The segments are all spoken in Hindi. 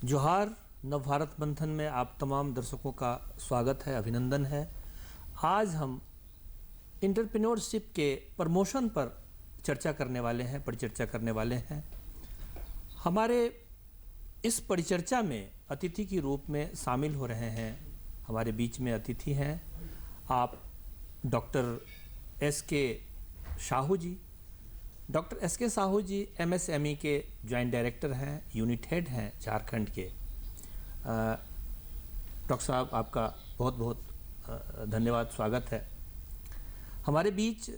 जोहार नवभारत मंथन में आप तमाम दर्शकों का स्वागत है, अभिनंदन है। आज हम एंटरप्रेन्योरशिप के प्रमोशन पर चर्चा करने वाले हैं, परिचर्चा करने वाले हैं। हमारे इस परिचर्चा में अतिथि के रूप में शामिल हो रहे हैं, हमारे बीच में अतिथि हैं आप doctor S K. Sahu ji. Doctor S K. Sahu ji MSME के जॉइंट डायरेक्टर हैं, यूनिट हेड हैं झारखंड के। डॉक्टर साहब, आपका बहुत बहुत धन्यवाद, स्वागत है। हमारे बीच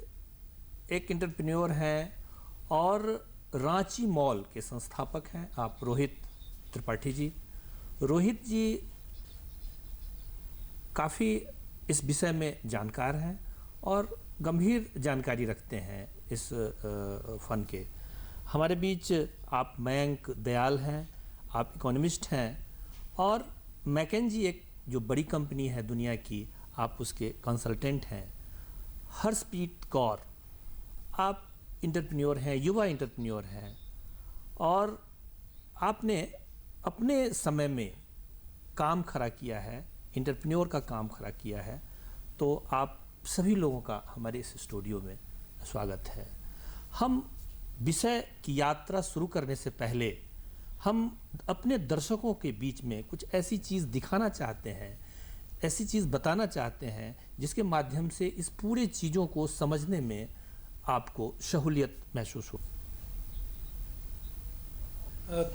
एक एंटरप्रेन्योर हैं और रांची मॉल के संस्थापक हैं आप रोहित त्रिपाठी जी। रोहित जी काफ़ी इस विषय में जानकार हैं और गंभीर जानकारी रखते हैं इस फन के। हमारे बीच आप मयंक दयाल हैं, आप इकोनॉमिस्ट हैं और मैकेंजी एक जो बड़ी कंपनी है दुनिया की, आप उसके कंसल्टेंट हैं। हर्षप्रीत कौर, आप एंटरप्रेन्योर हैं, युवा एंटरप्रेन्योर हैं और आपने अपने समय में काम खड़ा किया है, एंटरप्रेन्योर का काम खड़ा किया है। तो आप सभी लोगों का हमारे इस स्टूडियो में स्वागत है। हम विषय की यात्रा शुरू करने से पहले हम अपने दर्शकों के बीच में कुछ ऐसी चीज़ दिखाना चाहते हैं, ऐसी चीज़ बताना चाहते हैं जिसके माध्यम से इस पूरे चीज़ों को समझने में आपको सहूलियत महसूस हो।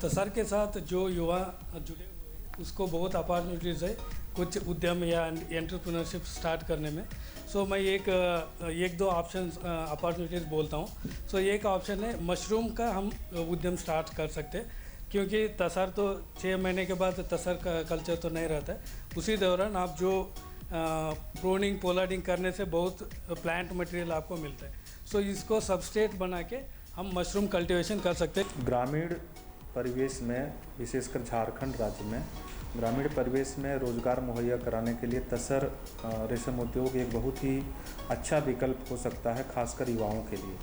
तसर के साथ जो युवा जुड़े हुए हैं उसको बहुत अपॉर्चुनिटीज़ है कुछ उद्यम या एंटरप्रेन्योरशिप स्टार्ट करने में। सो मैं एक दो ऑप्शन अपॉर्चुनिटीज़ बोलता हूँ। सो एक ऑप्शन है मशरूम का हम उद्यम स्टार्ट कर सकते हैं, क्योंकि तसर तो 6 महीने के बाद तसर का कल्चर तो नहीं रहता है। उसी दौरान आप जो प्रूनिंग पोलार्डिंग करने से बहुत प्लांट मटेरियल आपको मिलता है। सो इसको सबस्ट्रेट बना के हम मशरूम कल्टीवेशन कर सकते हैं। ग्रामीण परिवेश में, विशेषकर झारखंड राज्य में ग्रामीण परिवेश में रोजगार मुहैया कराने के लिए तसर रेशम उद्योग एक बहुत ही अच्छा विकल्प हो सकता है, खासकर युवाओं के लिए।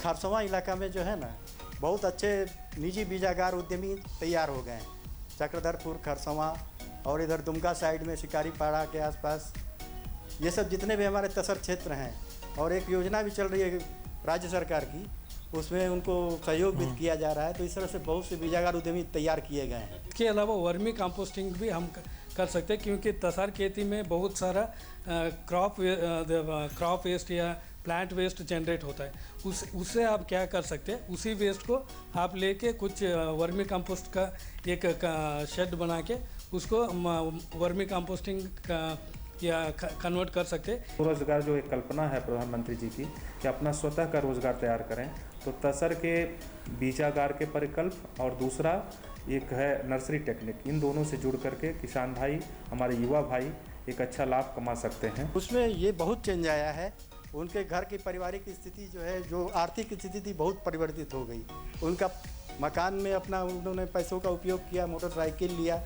खरसवां इलाका में जो है ना, बहुत अच्छे निजी बीजागार उद्यमी तैयार हो गए हैं। चक्रधरपुर, खरसवां और इधर दुमका साइड में शिकारीपाड़ा के आसपास, ये सब जितने भी हमारे तसर क्षेत्र हैं। और एक योजना भी चल रही है राज्य सरकार की, उसमें उनको सहयोग भी किया जा रहा है। तो इस तरह से बहुत से बीजागार उद्यमी तैयार किए गए हैं। इसके अलावा वर्मी कंपोस्टिंग भी हम कर सकते हैं, क्योंकि तसर खेती में बहुत सारा क्रॉप वेस्ट या प्लांट वेस्ट जनरेट होता है। उससे आप क्या कर सकते हैं, उसी वेस्ट को आप लेके कुछ वर्मी कंपोस्ट का एक शेड बना के उसको वर्मी कंपोस्टिंग का या कन्वर्ट कर सकते हैं। रोजगार जो एक कल्पना है प्रधानमंत्री जी की कि अपना स्वतः का रोजगार तैयार करें, तो तसर के बीजागार के परिकल्प और दूसरा एक है नर्सरी टेक्निक, इन दोनों से जुड़ करके किसान भाई, हमारे युवा भाई एक अच्छा लाभ कमा सकते हैं। उसमें ये बहुत चेंज आया है। उनके घर की पारिवारिक स्थिति जो है, जो आर्थिक स्थिति थी, बहुत परिवर्तित हो गई। उनका मकान में अपना उन्होंने पैसों का उपयोग किया, मोटरसाइकिल लिया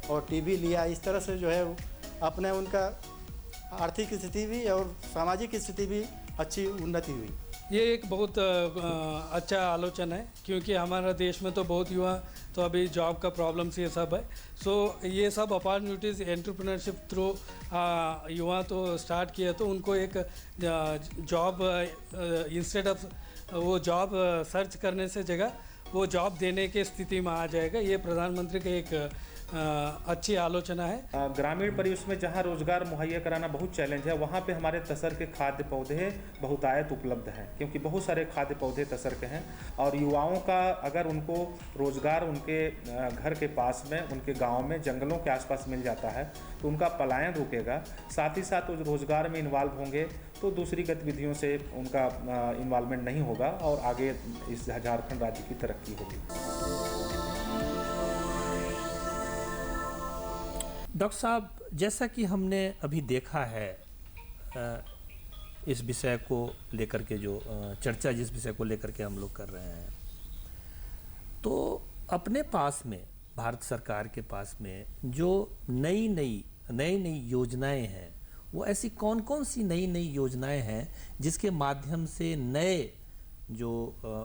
और टीवी लिया। इस तरह से जो है अपने उनका आर्थिक स्थिति भी और सामाजिक स्थिति भी अच्छी उन्नति हुई। ये एक बहुत अच्छा आलोचना है, क्योंकि हमारा देश में तो बहुत युवा तो अभी जॉब का प्रॉब्लम्स ये सब है। सो ये सब अपॉर्चुनिटीज़ एंटरप्रेन्योरशिप थ्रू युवा तो स्टार्ट किया, तो उनको एक जॉब इंस्टेड ऑफ वो जॉब सर्च करने से जगह वो जॉब देने की स्थिति में आ जाएगा। ये प्रधानमंत्री का एक अच्छी आलोचना है। ग्रामीण परिवेश में जहां रोजगार मुहैया कराना बहुत चैलेंज है, वहां पे हमारे तसर के खाद्य पौधे बहुतायत उपलब्ध हैं, क्योंकि बहुत सारे खाद्य पौधे तसर के हैं। और युवाओं का अगर उनको रोजगार उनके घर के पास में, उनके गांव में, जंगलों के आसपास मिल जाता है, तो उनका पलायन रुकेगा। साथ ही साथ वो रोजगार में इन्वॉल्व होंगे तो दूसरी गतिविधियों से उनका इन्वॉल्वमेंट नहीं होगा और आगे इस झारखंड राज्य की तरक्की होगी। डॉक्टर साहब, जैसा कि हमने अभी देखा है इस विषय को लेकर के जो चर्चा जिस विषय को लेकर के हम लोग कर रहे हैं, तो अपने पास में भारत सरकार के पास में जो नई योजनाएं हैं, वो ऐसी कौन कौन सी नई योजनाएं हैं जिसके माध्यम से नए जो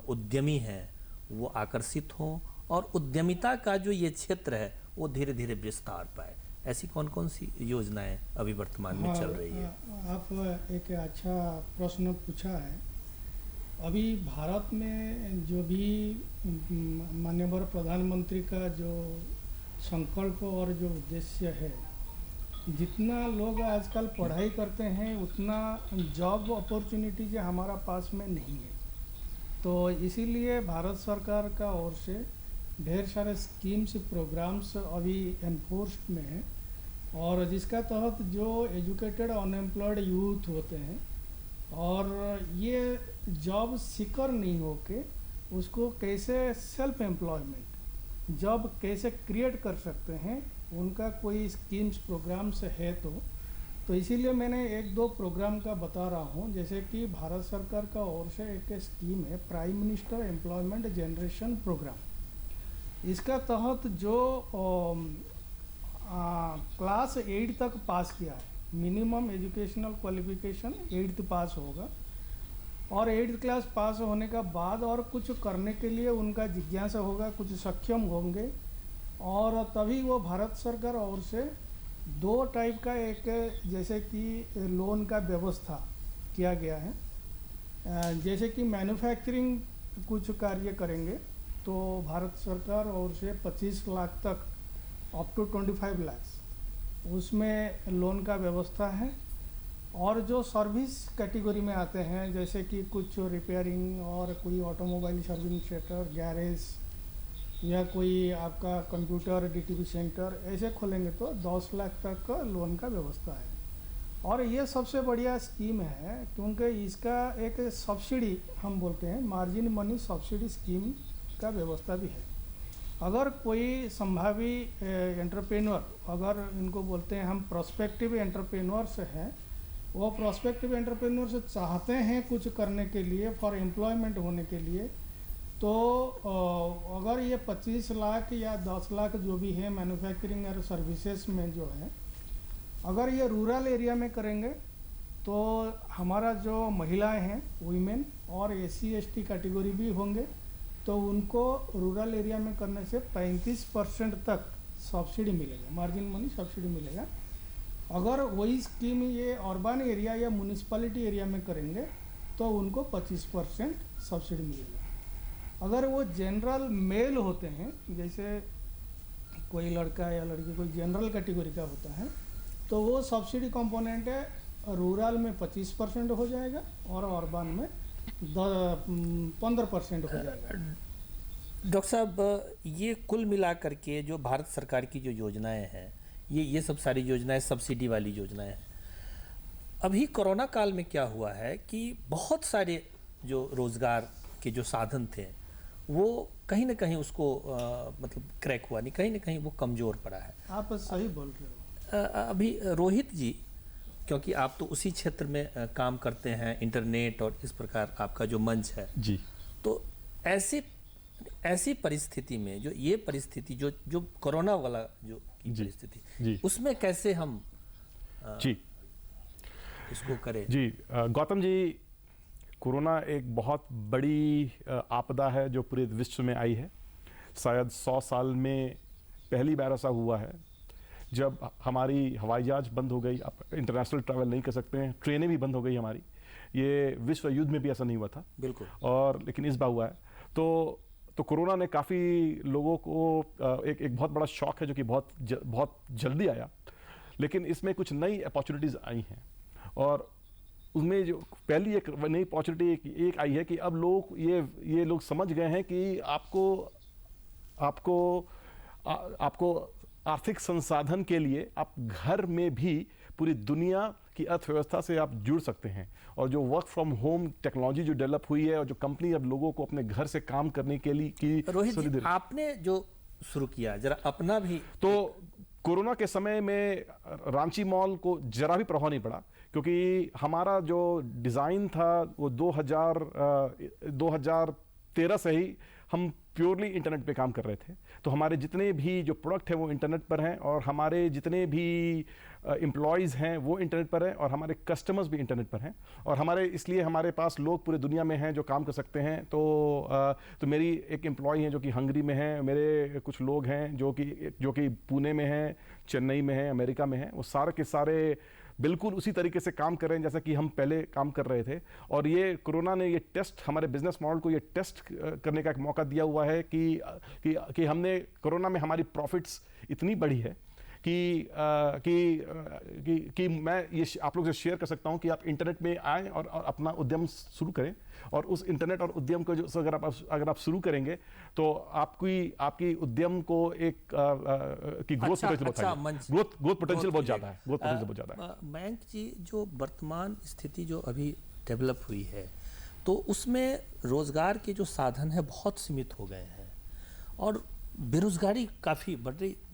उद्यमी हैं वो आकर्षित हों और उद्यमिता का जो ये क्षेत्र है वो धीरे धीरे विस्तार पाए। ऐसी कौन कौन सी योजनाएं अभी वर्तमान में चल रही है? आप एक अच्छा प्रश्न पूछा है। अभी भारत में जो भी माननीय प्रधानमंत्री का जो संकल्प और जो उद्देश्य है, जितना लोग आजकल पढ़ाई करते हैं उतना जॉब अपॉर्चुनिटीज हमारा पास में नहीं है। तो इसीलिए भारत सरकार का ओर से ढेर सारे स्कीम्स प्रोग्राम्स अभी एनफोर्स्ड में हैं, और जिसका तहत जो एजुकेटेड अनएम्प्लॉयड यूथ होते हैं और ये जॉब सीकर नहीं होके उसको कैसे सेल्फ एम्प्लॉयमेंट जॉब कैसे क्रिएट कर सकते हैं, उनका कोई स्कीम्स प्रोग्राम्स है। तो इसीलिए मैंने एक दो प्रोग्राम का बता रहा हूँ। जैसे कि भारत सरकार का ओर से एक स्कीम है prime minister employment generation program. इसका तहत जो क्लास 8 तक पास किया है, मिनिमम एजुकेशनल क्वालिफिकेशन 8th पास होगा, और 8th क्लास पास होने का बाद और कुछ करने के लिए उनका जिज्ञासा होगा, कुछ सक्षम होंगे, और तभी वो भारत सरकार ओर से 2 टाइप का एक जैसे कि लोन का व्यवस्था किया गया है। जैसे कि मैन्युफैक्चरिंग कुछ कार्य करेंगे तो भारत सरकार ओर से 25 लाख तक अप टू 25 लाख उसमें लोन का व्यवस्था है। और जो सर्विस कैटेगरी में आते हैं, जैसे कि कुछ रिपेयरिंग और कोई ऑटोमोबाइल सर्विसिंग सेंटर, गैरेज, या कोई आपका कंप्यूटर डीटीपी सेंटर ऐसे खोलेंगे तो 10 लाख तक का लोन का व्यवस्था है। और ये सबसे बढ़िया स्कीम है क्योंकि इसका एक सब्सिडी हम बोलते हैं मार्जिन मनी सब्सिडी स्कीम का व्यवस्था भी है। अगर कोई संभावी एंटरप्रेन्योर, अगर इनको बोलते हैं हम प्रोस्पेक्टिव एंटरप्रेन्योर्स हैं, वो प्रोस्पेक्टिव एंटरप्रेन्योर्स चाहते हैं कुछ करने के लिए फॉर एम्प्लॉयमेंट होने के लिए, तो अगर ये 25 लाख या 10 लाख जो भी है मैन्युफैक्चरिंग और सर्विसेज में जो है, अगर ये रूरल एरिया में करेंगे तो हमारा जो महिलाएं हैं वीमेन और SC ST कैटेगरी भी होंगे, तो उनको रूरल एरिया में करने से 35% तक सब्सिडी मिलेगा, मार्जिन मनी सब्सिडी मिलेगा। अगर वही स्कीम ये अर्बन एरिया या म्यूनिसिपैलिटी एरिया में करेंगे तो उनको 25% सब्सिडी मिलेगा। अगर वो जनरल मेल होते हैं, जैसे कोई लड़का या लड़की कोई जनरल कैटेगरी का होता है, तो वो सब्सिडी कंपोनेंट है रूरल में 25% हो जाएगा और अर्बन में 15% हो जाएगा। डॉक्टर साहब, ये कुल मिला करके जो भारत सरकार की जो योजनाएं हैं, ये सब सारी योजनाएं सब्सिडी वाली योजनाएं हैं। अभी कोरोना काल में क्या हुआ है कि बहुत सारे जो रोज़गार के जो साधन थे वो कहीं ना कहीं उसको मतलब क्रैक हुआ नहीं, कहीं ना कहीं वो कमज़ोर पड़ा है। आप सही बोल रहे हो। अभी रोहित जी, क्योंकि आप तो उसी क्षेत्र में काम करते हैं, इंटरनेट और इस प्रकार आपका जो मंच है जी, तो ऐसी परिस्थिति में जो ये परिस्थिति जो कोरोना वाला जो की परिस्थिति, उसमें कैसे हम जी इसको करें? जी गौतम जी, कोरोना एक बहुत बड़ी आपदा है जो पूरे विश्व में आई है। शायद 100 साल में पहली बार ऐसा हुआ है जब हमारी हवाई जहाज बंद हो गई, आप इंटरनेशनल ट्रैवल नहीं कर सकते हैं, ट्रेनें भी बंद हो गई हमारी। ये विश्व युद्ध में भी ऐसा नहीं हुआ था, बिल्कुल, और लेकिन इस बार हुआ है। तो कोरोना ने काफ़ी लोगों को एक बहुत बड़ा शॉक है जो कि बहुत जल्दी आया, लेकिन इसमें कुछ नई अपॉर्चुनिटीज़ आई हैं। और उसमें जो पहली एक नई अपॉर्चुनिटी एक आई है कि अब लोग ये लोग समझ गए हैं कि आपको आर्थिक संसाधन के लिए आप घर में भी पूरी दुनिया की अर्थव्यवस्था से आप जुड़ सकते हैं। और जो वर्क फ्रॉम होम टेक्नोलॉजी जो डेवलप हुई है और जो कंपनी अब लोगों को अपने घर से काम करने के लिए की रोहित जी, आपने जो शुरू किया जरा अपना भी। तो कोरोना के समय में रांची मॉल को जरा भी प्रभाव नहीं पड़ा, क्योंकि हमारा जो डिज़ाइन था वो 2013 से ही हम प्योरली इंटरनेट पे काम कर रहे थे। तो हमारे जितने भी जो प्रोडक्ट हैं वो इंटरनेट पर हैं, और हमारे जितने भी एम्प्लॉयज़ हैं वो इंटरनेट पर हैं, और हमारे कस्टमर्स भी इंटरनेट पर हैं, और हमारे इसलिए हमारे पास लोग पूरे दुनिया में हैं जो काम कर सकते हैं। तो मेरी एक एम्प्लॉय हैं जो कि हंगरी में हैं, मेरे कुछ लोग हैं जो कि पुणे में हैं, चेन्नई में हैं, अमेरिका में हैं। वो सारे के सारे बिल्कुल उसी तरीके से काम कर रहे हैं जैसा कि हम पहले काम कर रहे थे। और ये कोरोना ने ये टेस्ट, हमारे बिजनेस मॉडल को ये टेस्ट करने का एक मौका दिया हुआ है कि हमने कोरोना में हमारी प्रॉफिट्स इतनी बढ़ी है कि मैं ये आप लोग से शेयर कर सकता हूं कि आप इंटरनेट में आएँ और अपना उद्यम शुरू करें, और उस इंटरनेट और उद्यम को जो अगर आप शुरू करेंगे तो आपकी उद्यम को एक की ग्रोथ पोटेंशियल बहुत ज़्यादा है। मयंक जी, जो वर्तमान स्थिति जो अभी डेवलप हुई है तो उसमें रोजगार के जो साधन है बहुत सीमित हो गए हैं, और बेरोजगारी काफ़ी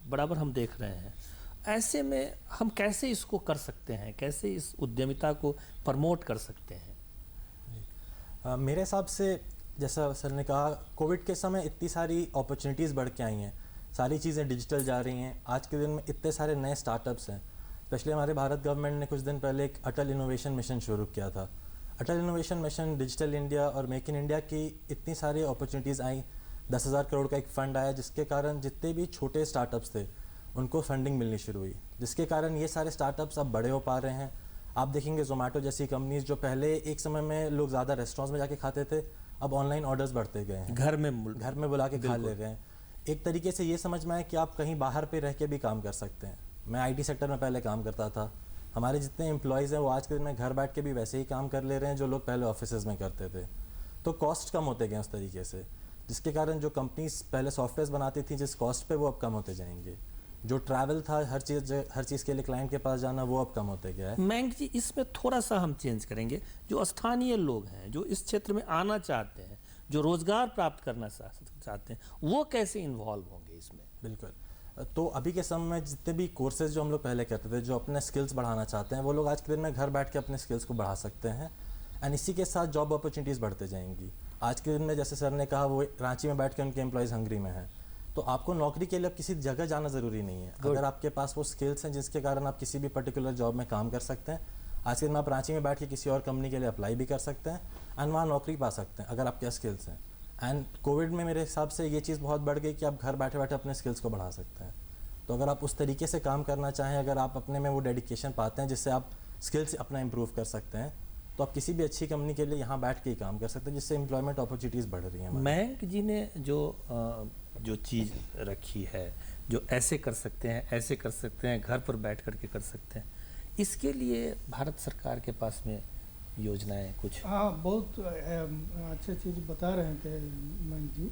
बराबर हम देख रहे हैं। ऐसे में हम कैसे इसको कर सकते हैं, कैसे इस उद्यमिता को प्रमोट कर सकते हैं? मेरे हिसाब से जैसा सर ने कहा, कोविड के समय इतनी सारी अपॉर्चुनिटीज़ बढ़ के आई हैं, सारी चीज़ें डिजिटल जा रही हैं। आज के दिन में इतने सारे नए स्टार्टअप्स हैं। स्पेशली हमारे भारत गवर्नमेंट ने कुछ दिन पहले एक अटल इनोवेशन मिशन शुरू किया था। अटल इनोवेशन मिशन, डिजिटल इंडिया और मेक इन इंडिया की इतनी सारी अपॉर्चुनिटीज़ आई। 10,000 करोड़ का एक फ़ंड आया, जिसके कारण जितने भी छोटे स्टार्टअप्स थे उनको फंडिंग मिलनी शुरू हुई, जिसके कारण ये सारे स्टार्टअप्स अब बड़े हो पा रहे हैं। आप देखेंगे ज़ोमैटो जैसी कंपनीज जो पहले एक समय में लोग ज़्यादा रेस्टोरेंट्स में जाके खाते थे, अब ऑनलाइन ऑर्डर्स बढ़ते गए हैं, घर में बुला के खा ले रहे हैं। एक तरीके से ये समझ में आए कि आप कहीं बाहर पे रह के भी काम कर सकते हैं। मैं IT सेक्टर में पहले काम करता था। हमारे जितने एम्प्लॉयज़ हैं वो आज के दिन में घर बैठ के भी वैसे ही काम कर ले रहे हैं जो लोग पहले ऑफिसेज़ में करते थे। तो कॉस्ट कम होते गए उस तरीके से, जिसके कारण जो कंपनीज पहले सॉफ्टवेयर बनाती थी जिस कॉस्ट पे, वो अब कम होते जाएंगे। जो ट्रैवल था हर चीज़ के लिए क्लाइंट के पास जाना, वो अब कम होते गया है। मयंक जी, इसमें थोड़ा सा हम चेंज करेंगे। जो स्थानीय लोग हैं, जो इस क्षेत्र में आना चाहते हैं, जो रोजगार प्राप्त करना चाहते हैं, वो कैसे इन्वॉल्व होंगे इसमें? बिल्कुल। तो अभी के समय में जितने भी कोर्सेज जो हम लोग पहले करते थे, जो अपने स्किल्स बढ़ाना चाहते हैं, वो लोग आज के दिन में घर बैठ के अपने स्किल्स को बढ़ा सकते हैं। एंड इसी के साथ जॉब अपॉर्चुनिटीज़ बढ़ते जाएंगी। आज के दिन में जैसे सर ने कहा, वो रांची में बैठ के उनके एम्प्लॉयज़ हंगरी में हैं, तो आपको नौकरी के लिए अब किसी जगह जाना ज़रूरी नहीं है। अगर आपके पास वो स्किल्स हैं जिसके कारण आप किसी भी पर्टिकुलर जॉब में काम कर सकते हैं, आज के दिन में आप रांची में बैठ के किसी और कंपनी के लिए अप्लाई भी कर सकते हैं एंड वहाँ नौकरी पा सकते हैं अगर आपके स्किल्स हैं। एंड कोविड में मेरे हिसाब से ये चीज़ बहुत बढ़ गई कि आप घर बैठे बैठे अपने स्किल्स को बढ़ा सकते हैं। तो अगर आप उस तरीके से काम करना चाहें, अगर आप अपने में वो डेडिकेशन पाते हैं जिससे आप स्किल्स अपना इम्प्रूव कर सकते हैं, तो आप किसी भी अच्छी कंपनी के लिए यहाँ बैठ के ही काम कर सकते हैं, जिससे एम्प्लॉयमेंट अपॉर्चुनिटीज़ बढ़ रही हैं। मयंक जी ने जो चीज़ रखी है, जो ऐसे कर सकते हैं, ऐसे कर सकते हैं, घर पर बैठ कर के कर सकते हैं, इसके लिए भारत सरकार के पास में योजनाएं कुछ? हाँ, बहुत अच्छी चीज़ बता रहे थे मयंक जी।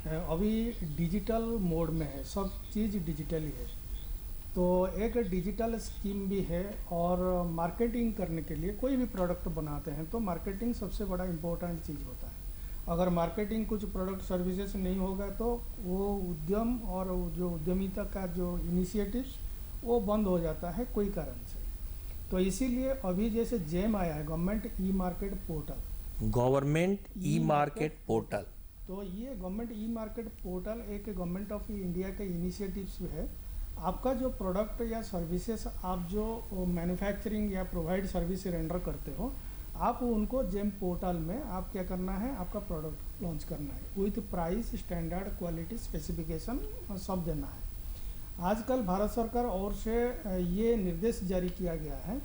अभी डिजिटल मोड में है, सब चीज़ डिजिटल ही है। तो एक डिजिटल स्कीम भी है, और मार्केटिंग करने के लिए कोई भी प्रोडक्ट बनाते हैं तो मार्केटिंग सबसे बड़ा इम्पोर्टेंट चीज़ होता है। अगर मार्केटिंग कुछ प्रोडक्ट सर्विसेज नहीं होगा तो वो उद्यम और जो उद्यमिता का जो इनिशिएटिव्स वो बंद हो जाता है कोई कारण से। तो इसीलिए अभी जैसे जेम आया है, गवर्नमेंट ई मार्केट पोर्टल, तो ये गवर्नमेंट ई मार्केट पोर्टल एक गवर्नमेंट ऑफ इंडिया के इनिशिएटिव्स है। आपका जो प्रोडक्ट या सर्विसेज आप जो मैन्युफैक्चरिंग या प्रोवाइड सर्विस रेंडर करते हो, आप उनको जेम पोर्टल में आप क्या करना है, आपका प्रोडक्ट लॉन्च करना है with price, standard, quality, specification सब देना है। आजकल भारत सरकार और से ये निर्देश जारी किया गया है,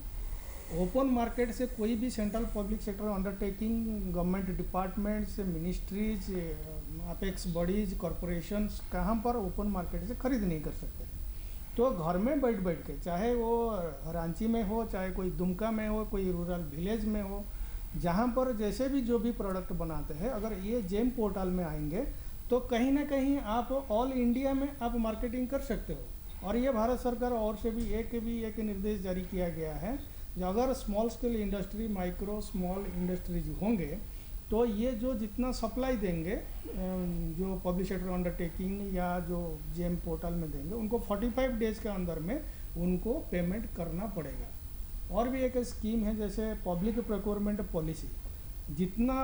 ओपन मार्केट से कोई भी central public sector undertaking, government department से, मिनिस्ट्रीज, अपेक्स बॉडीज, कॉरपोरेशंस कहाँ पर ओपन मार्केट से खरीद नहीं कर सकते। तो घर में बैठ के, चाहे वो रांची में हो, चाहे कोई दुमका में हो, कोई रूरल विलेज में हो, जहाँ पर जैसे भी जो भी प्रोडक्ट बनाते हैं, अगर ये जेम पोर्टल में आएंगे तो कहीं ना कहीं आप ऑल इंडिया में आप मार्केटिंग कर सकते हो। और ये भारत सरकार और से भी एक निर्देश जारी किया गया है, अगर small scale industry, micro small industries होंगे तो ये जो जितना सप्लाई देंगे, जो पब्लिक सेक्टर अंडरटेकिंग या जो जेम पोर्टल में देंगे, उनको 45 डेज के अंदर में उनको पेमेंट करना पड़ेगा। और भी एक स्कीम है जैसे पब्लिक प्रोक्योरमेंट पॉलिसी, जितना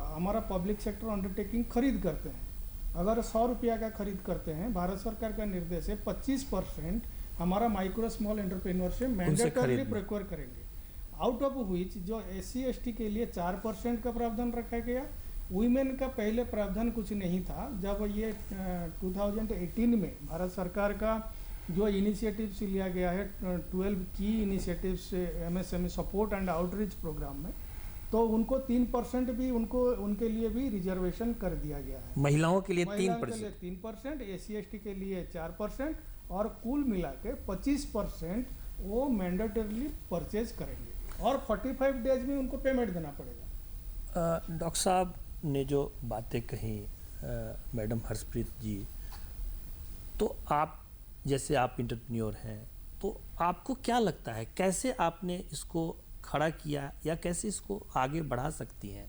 हमारा पब्लिक सेक्टर अंडरटेकिंग खरीद करते हैं अगर 100 रुपया का खरीद करते हैं, भारत सरकार का निर्देश है 25% हमारा माइक्रो स्मॉल एंटरप्रेन्योर से मैंडेटरली खरीदना। प्रोक्योर करेंगे, आउट ऑफ विच जो SC/ST के लिए 4% का प्रावधान रखा गया। वीमेन का पहले प्रावधान कुछ नहीं था। जब ये 2018 में भारत सरकार का जो इनिशिएटिव्स लिया गया है 12 की initiatives MSME support and outreach program में, तो उनको 3% भी उनके लिए भी रिजर्वेशन कर दिया गया है। महिलाओं के लिए महिलाओं के 3%। लिए 3%, SC/ST के लिए 4% और कुल मिला के 25% वो मैंडेटरली परचेज करेंगे और 45 डेज में उनको पेमेंट देना पड़ेगा। डॉक्टर साहब ने जो बातें कही मैडम हर्षप्रीत जी, तो आप जैसे आप इंटरप्रेन्योर हैं, तो आपको क्या लगता है कैसे आपने इसको खड़ा किया या कैसे इसको आगे बढ़ा सकती हैं?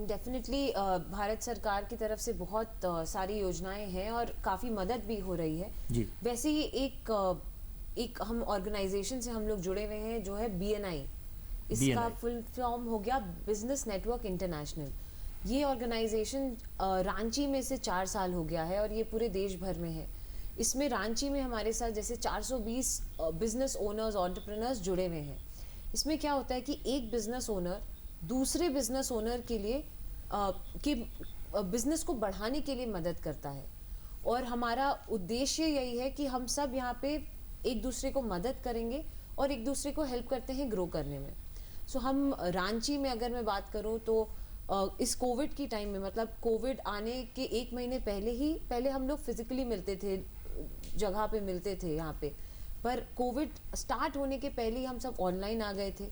डेफिनेटली भारत सरकार की तरफ से बहुत सारी योजनाएं हैं और काफ़ी मदद भी हो रही है जी। वैसे ही एक हम ऑर्गेनाइजेशन से हम लोग जुड़े हुए हैं जो है BNI। इसका BNI। फुल फॉर्म हो गया बिजनेस नेटवर्क इंटरनेशनल। ये ऑर्गेनाइजेशन रांची में से 4 साल हो गया है और ये पूरे देश भर में है। इसमें रांची में हमारे साथ जैसे 420 बिजनेस ओनर्स एंटरप्रेन्योर्स जुड़े हुए हैं। इसमें क्या होता है कि एक बिजनेस ओनर दूसरे बिजनेस ओनर के लिए बिजनेस को बढ़ाने के लिए मदद करता है और हमारा उद्देश्य यही है कि हम सब यहाँ पे एक दूसरे को मदद करेंगे और एक दूसरे को हेल्प करते हैं ग्रो करने में। सो हम रांची में अगर मैं बात करूँ तो इस कोविड की टाइम में, मतलब कोविड आने के 1 महीने पहले हम लोग फिजिकली मिलते थे, जगह पे मिलते थे यहाँ पे, पर कोविड स्टार्ट होने के पहले ही हम सब ऑनलाइन आ गए थे।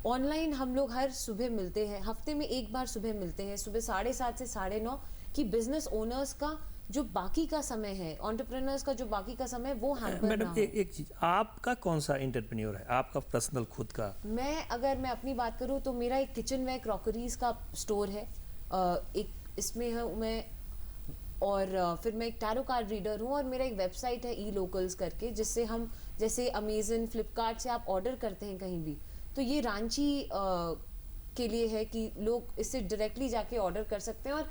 ऑनलाइन हम लोग हर सुबह मिलते हैं, हफ्ते में एक बार सुबह मिलते हैं, सुबह 7:30 से 9:30 कि बिजनेस ओनर्स का जो बाकी का समय है, एंटरप्रेन्योर्स का जो बाकी का समय वो हैम्पर ना मैडम हो। एक चीज, आपका कौन सा इंटरप्रेन्योर है, आपका पर्सनल खुद का? अगर मैं अपनी बात करूँ तो मेरा एक किचनवेयर क्रॉकरीज का स्टोर है, एक इसमें है मैं, और फिर मैं एक टैरो कार्ड रीडर हूँ और मेरा एक वेबसाइट है e-locals करके, जिससे हम जैसे अमेजन, फ्लिपकार्ट से आप ऑर्डर करते हैं कहीं भी, तो ये रांची के लिए है कि लोग इससे डायरेक्टली जाके ऑर्डर कर सकते हैं और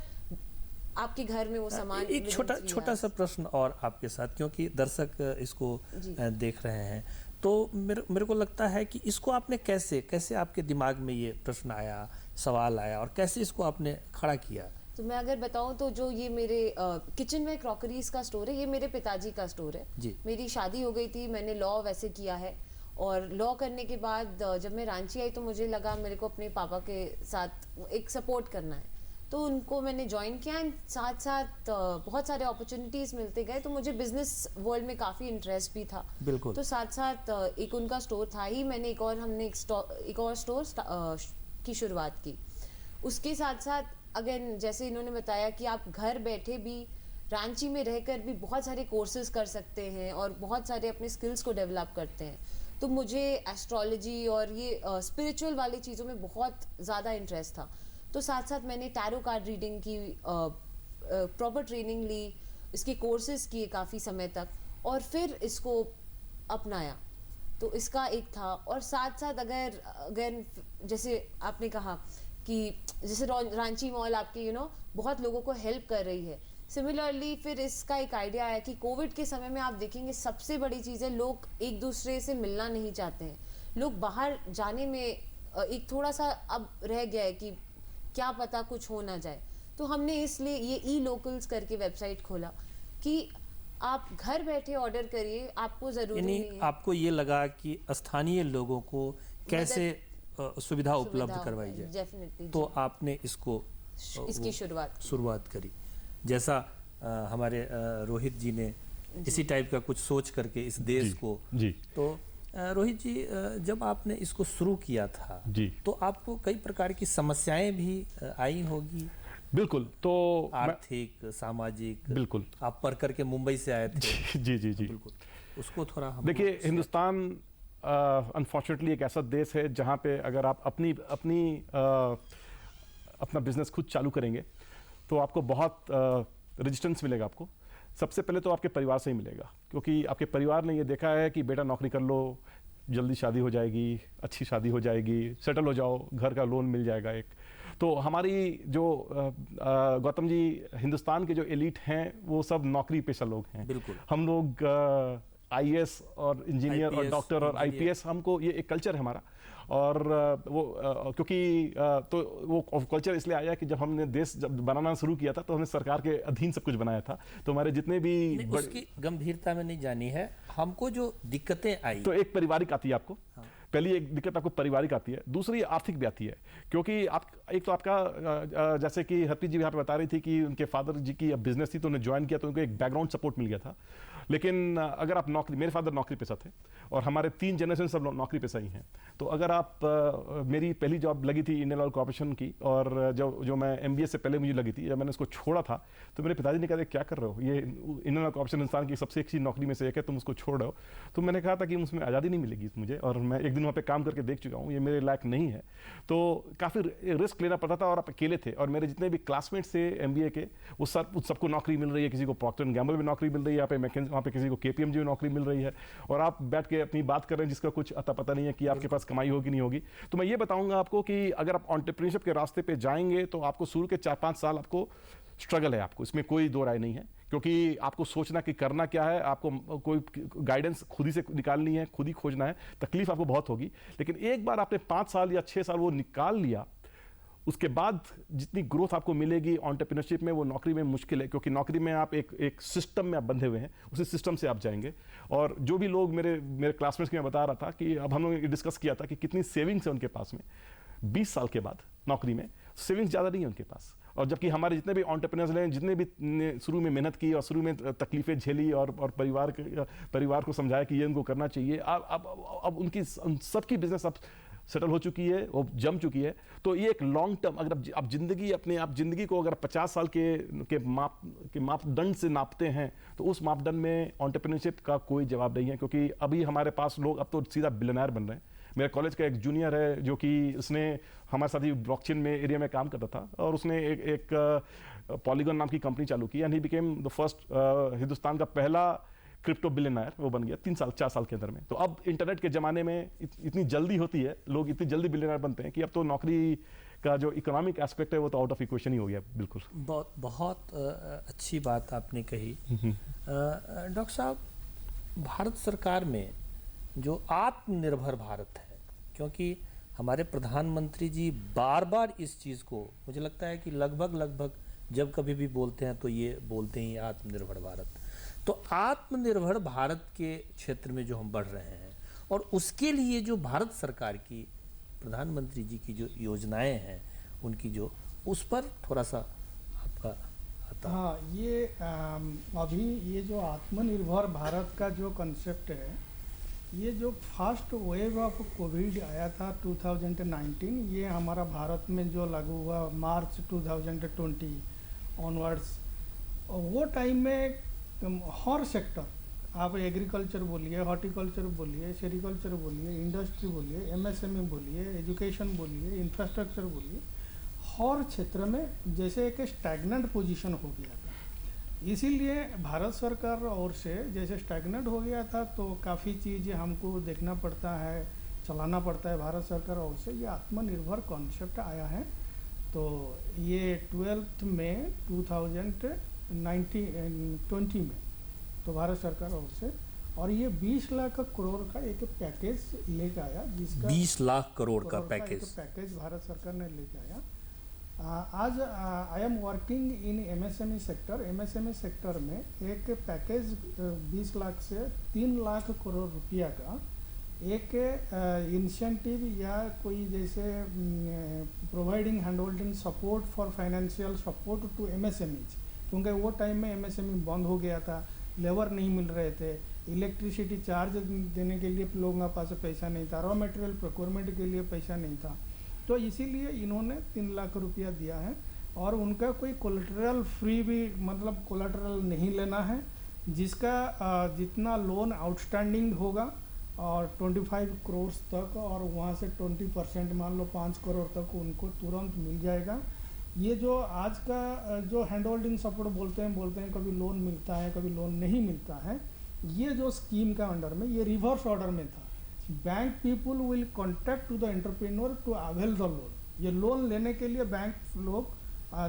आपके घर में वो सामान। एक छोटा सा प्रश्न और आपके साथ, क्योंकि दर्शक इसको देख रहे हैं, तो मेरे को लगता है कि इसको आपने कैसे आपके दिमाग में ये प्रश्न आया, सवाल आया और कैसे इसको आपने खड़ा किया? तो मैं अगर बताऊं तो जो ये मेरे किचनवेयर क्रॉकरीज का स्टोर है, ये मेरे पिताजी का स्टोर है जी। मेरी शादी हो गई थी, मैंने लॉ वैसे किया है और लॉ करने के बाद जब मैं रांची आई तो मुझे लगा मेरे को अपने पापा के साथ एक सपोर्ट करना है, तो उनको मैंने ज्वाइन किया एंड साथ साथ बहुत सारे अपॉर्चुनिटीज़ मिलते गए, तो मुझे बिजनेस वर्ल्ड में काफ़ी इंटरेस्ट भी था। बिल्कुल। तो साथ साथ एक उनका स्टोर था ही, मैंने हमने एक और स्टोर की शुरुआत की। उसके साथ साथ अगेन जैसे इन्होंने बताया कि आप घर बैठे भी रांची में रहकर भी बहुत सारे कोर्सेज कर सकते हैं और बहुत सारे अपने स्किल्स को डेवलप करते हैं, तो मुझे एस्ट्रोलॉजी और ये स्पिरिचुअल वाली चीज़ों में बहुत ज़्यादा इंटरेस्ट था। तो साथ साथ मैंने टैरो कार्ड रीडिंग की प्रॉपर ट्रेनिंग ली, इसके कोर्सेज किए काफ़ी समय तक और फिर इसको अपनाया, तो इसका एक था। और साथ साथ अगर जैसे आपने कहा कि जैसे रांची मॉल आपके बहुत लोगों को हेल्प कर रही है, सिमिलरली फिर इसका एक आइडिया आया कि कोविड के समय में आप देखेंगे सबसे बड़ी चीज़ है लोग एक दूसरे से मिलना नहीं चाहते हैं, लोग बाहर जाने में एक थोड़ा सा अब रह गया है कि क्या पता कुछ हो ना जाए, तो हमने इसलिए ये e-locals करके वेबसाइट खोला कि आप घर बैठे ऑर्डर करिए, आपको ज़रूरी नहीं है। आपको ये लगा कि स्थानीय लोगों को कैसे सुविधा उपलब्ध करवाई जाए, डेफिनेटली, तो आपने इसकी शुरुआत करी। जैसा हमारे रोहित जी ने इसी टाइप का कुछ सोच करके इस देश को जी। तो रोहित जी, जब आपने इसको शुरू किया था जी, तो आपको कई प्रकार की समस्याएं भी आई होगी? बिल्कुल। तो आर्थिक, सामाजिक। बिल्कुल। आप पढ़ करके मुंबई से आए थे। जी जी जी, बिल्कुल। उसको थोड़ा हम देखिए, हिंदुस्तान अनफॉर्चुनेटली एक ऐसा देश है जहाँ पे अगर आप अपना बिजनेस खुद चालू करेंगे तो आपको बहुत रेजिस्टेंस मिलेगा। आपको सबसे पहले तो आपके परिवार से ही मिलेगा, क्योंकि आपके परिवार ने ये देखा है कि बेटा नौकरी कर लो, जल्दी शादी हो जाएगी, अच्छी शादी हो जाएगी, सेटल हो जाओ, घर का लोन मिल जाएगा एक। तो हमारी जो गौतम जी, हिंदुस्तान के जो एलीट हैं वो सब नौकरी पेशा लोग हैं। बिल्कुल। हम लोग आईएएस और इंजीनियर और IPS, डॉक्टर और इंजीनियर। आईपीएस, हमको ये एक कल्चर है हमारा। और वो क्योंकि तो वो कल्चर इसलिए आया कि जब हमने देश जब बनाना शुरू किया था तो हमने सरकार के अधीन सब कुछ बनाया था। तो हमारे जितने भी नहीं, उसकी गंभीरता में नहीं जानी है हमको। जो दिक्कतें आई तो एक पारिवारिक आती है आपको। पहली एक दिक्कत आपको पारिवारिक आती है, दूसरी आर्थिक भी आती है। क्योंकि आप एक तो आपका जैसे कि हरप्रीत जी यहाँ पे बता रही थी कि उनके फादर जी की बिजनेस थी तो उन्हें ज्वाइन किया तो उनको एक बैकग्राउंड सपोर्ट मिल गया था। लेकिन अगर आप नौकरी, मेरे फादर नौकरी पेशा थे और हमारे 3 जनरेशन सब नौकरी पेशा ही हैं। तो अगर आप मेरी पहली जॉब लगी थी इंडियन ऑयल कॉर्पोरेशन की, और जो मैं एमबीए से पहले मुझे लगी थी, जब मैंने उसको छोड़ा था तो मेरे पिताजी ने कहा क्या कर रहे हो, ये इंडियन ऑयल कॉर्पोरेशन हिंदुस्तान की सबसे अच्छी नौकरी में से एक है, तुम उसको छोड़ रहे हो। तो मैंने कहा था कि उसमें आज़ादी नहीं मिलेगी मुझे, और मैं एक दिन वहाँ पे काम करके देख चुका हूँ, ये मेरे लायक नहीं है। तो काफ़ी रिस्क लेना पड़ता था और आप अकेले थे। और मेरे जितने भी क्लासमेट्स थे एमबीए के, वो सबको नौकरी मिल रही है, किसी को प्रॉक्टर एंड गैम्बल में नौकरी मिल रही है, वहाँ पे किसी को केपीएमजी में नौकरी मिल रही है, और आप बैठ के अपनी बात कर रहे हैं जिसका कुछ अता पता नहीं है कि आपके पास कमाई होगी नहीं होगी। तो मैं ये बताऊंगा आपको कि अगर आप एंटरप्रेन्योरशिप के रास्ते पे जाएंगे तो आपको शुरू के 4-5 साल आपको स्ट्रगल है, आपको इसमें कोई दो राय नहीं है। क्योंकि आपको सोचना कि करना क्या है, आपको कोई गाइडेंस खुद ही से निकालनी है, खुद ही खोजना है, तकलीफ आपको बहुत होगी। लेकिन एक बार आपने 5 साल या 6 साल वो निकाल लिया, उसके बाद जितनी ग्रोथ आपको मिलेगी एंटरप्रेन्योरशिप में, वो नौकरी में मुश्किल है। क्योंकि नौकरी में आप एक सिस्टम में आप बंधे हुए हैं, उसी सिस्टम से आप जाएंगे। और जो भी लोग मेरे क्लासमेट्स के, मैं बता रहा था कि अब हम लोग डिस्कस किया था कि कितनी सेविंग्स है उनके पास में 20 साल के बाद नौकरी में, सेविंग्स ज़्यादा नहीं है उनके पास। और जबकि हमारे जितने भी एंटरप्रेन्योर्स हैं, जितने भी शुरू में मेहनत की और शुरू में तकलीफें झेली और परिवार को समझाया कि ये उनको करना चाहिए, अब उनकी सबकी बिजनेस अब सेटल हो चुकी है, वो जम चुकी है। तो ये एक लॉन्ग टर्म, अगर आप जिंदगी को अगर 50 साल के मापदंड से नापते हैं तो उस मापदंड में एंटरप्रेन्योरशिप का कोई जवाब नहीं है। क्योंकि अभी हमारे पास लोग अब तो सीधा बिलियनर बन रहे हैं। मेरे कॉलेज का एक जूनियर है जो कि उसने हमारे साथ ही ब्लॉकचेन में एरिया में काम करता था, और उसने एक पॉलीगन नाम की कंपनी चालू की, and he became the first Hindustan का पहला क्रिप्टो बिलियनर वो बन गया 4 साल के अंदर में। तो अब इंटरनेट के ज़माने में इतनी जल्दी होती है, लोग इतनी जल्दी बिलियनर बनते हैं कि अब तो नौकरी का जो इकोनॉमिक एस्पेक्ट है वो तो आउट ऑफ इक्वेशन ही हो गया। बिल्कुल, बहुत अच्छी बात आपने कही। डॉक्टर साहब, भारत सरकार में जो आत्मनिर्भर भारत है, क्योंकि हमारे प्रधानमंत्री जी बार बार इस चीज़ को, मुझे लगता है कि लगभग जब कभी भी बोलते हैं तो ये बोलते ही आत्मनिर्भर भारत। तो आत्मनिर्भर भारत के क्षेत्र में जो हम बढ़ रहे हैं, और उसके लिए जो भारत सरकार की, प्रधानमंत्री जी की जो योजनाएं हैं, उनकी जो, उस पर थोड़ा सा आपका आता। हाँ, ये अभी ये जो आत्मनिर्भर भारत का जो कंसेप्ट है, ये जो फर्स्ट वेव ऑफ कोविड आया था 2019, ये हमारा भारत में जो लागू हुआ मार्च 2020 ऑनवर्ड्स, वो टाइम में हर सेक्टर, आप एग्रीकल्चर बोलिए, हॉर्टिकल्चर बोलिए, सेरिकल्चर बोलिए, इंडस्ट्री बोलिए, एमएसएमई बोलिए, एजुकेशन बोलिए, इंफ्रास्ट्रक्चर बोलिए, हर क्षेत्र में जैसे एक स्टैग्नेंट पोजीशन हो गया था। इसीलिए भारत सरकार ओर से जैसे स्टैग्नेंट हो गया था तो काफ़ी चीज़ें हमको देखना पड़ता है, चलाना पड़ता है। भारत सरकार ओर से ये आत्मनिर्भर कॉन्सेप्ट आया है। तो ये 12 में 2020 में तो भारत सरकार ओर से, और ये 20 लाख करोड़ का एक पैकेज लेके आया, जिसका 20 लाख करोड़ का पैकेज भारत सरकार ने लेके आया। आज I am working in MSME sector. MSME sector में एक पैकेज 20 लाख से 3 लाख करोड़ रुपया का एक इंसेंटिव या कोई जैसे providing hand holding support for financial support to MSMEs, क्योंकि वो टाइम में एमएसएमई बंद हो गया था, लेबर नहीं मिल रहे थे, इलेक्ट्रिसिटी चार्ज देने के लिए लोगों के पास पैसा नहीं था, रॉ मटेरियल प्रोक्योरमेंट के लिए पैसा नहीं था। तो इसीलिए इन्होंने 3 लाख रुपया दिया है, और उनका कोई कोलेटरल फ्री भी, मतलब कोलेटरल नहीं लेना है, जिसका जितना लोन आउटस्टैंडिंग होगा और 25 करोड़ तक, और वहाँ से 20% मान लो 5 करोड़ तक उनको तुरंत मिल जाएगा। ये जो आज का जो हैंड होल्डिंग सपोर्ट बोलते हैं कभी लोन मिलता है, कभी लोन नहीं मिलता है, ये जो स्कीम का अंडर में ये रिवर्स ऑर्डर में था। Bank people will contact to the entrepreneur to avail the loan. ये लोन लेने के लिए बैंक लोग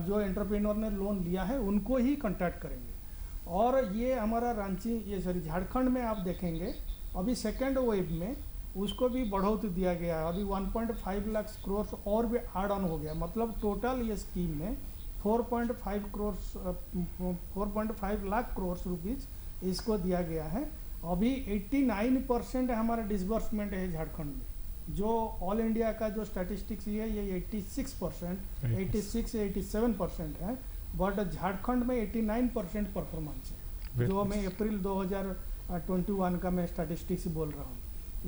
जो एंटरप्रेन्योर ने लोन लिया है उनको ही कॉन्टैक्ट करेंगे। और ये हमारा रांची झारखंड में आप देखेंगे अभी सेकेंड वेव में उसको भी बढ़ोतरी दिया गया है। अभी 1.5 लाख करोड़ और भी ऐड ऑन हो गया, मतलब टोटल ये स्कीम में 4.5 लाख करोड़ रुपीज़ इसको दिया गया है। अभी 89% हमारा डिसबर्समेंट है झारखंड में, जो ऑल इंडिया का जो स्टैटिस्टिक्स है ये 86%, 86-87% है, बट झारखंड में 89% परफॉर्मेंस है, जो मैं अप्रैल 2021 का मैं स्टैटिस्टिक्स बोल रहा हूँ।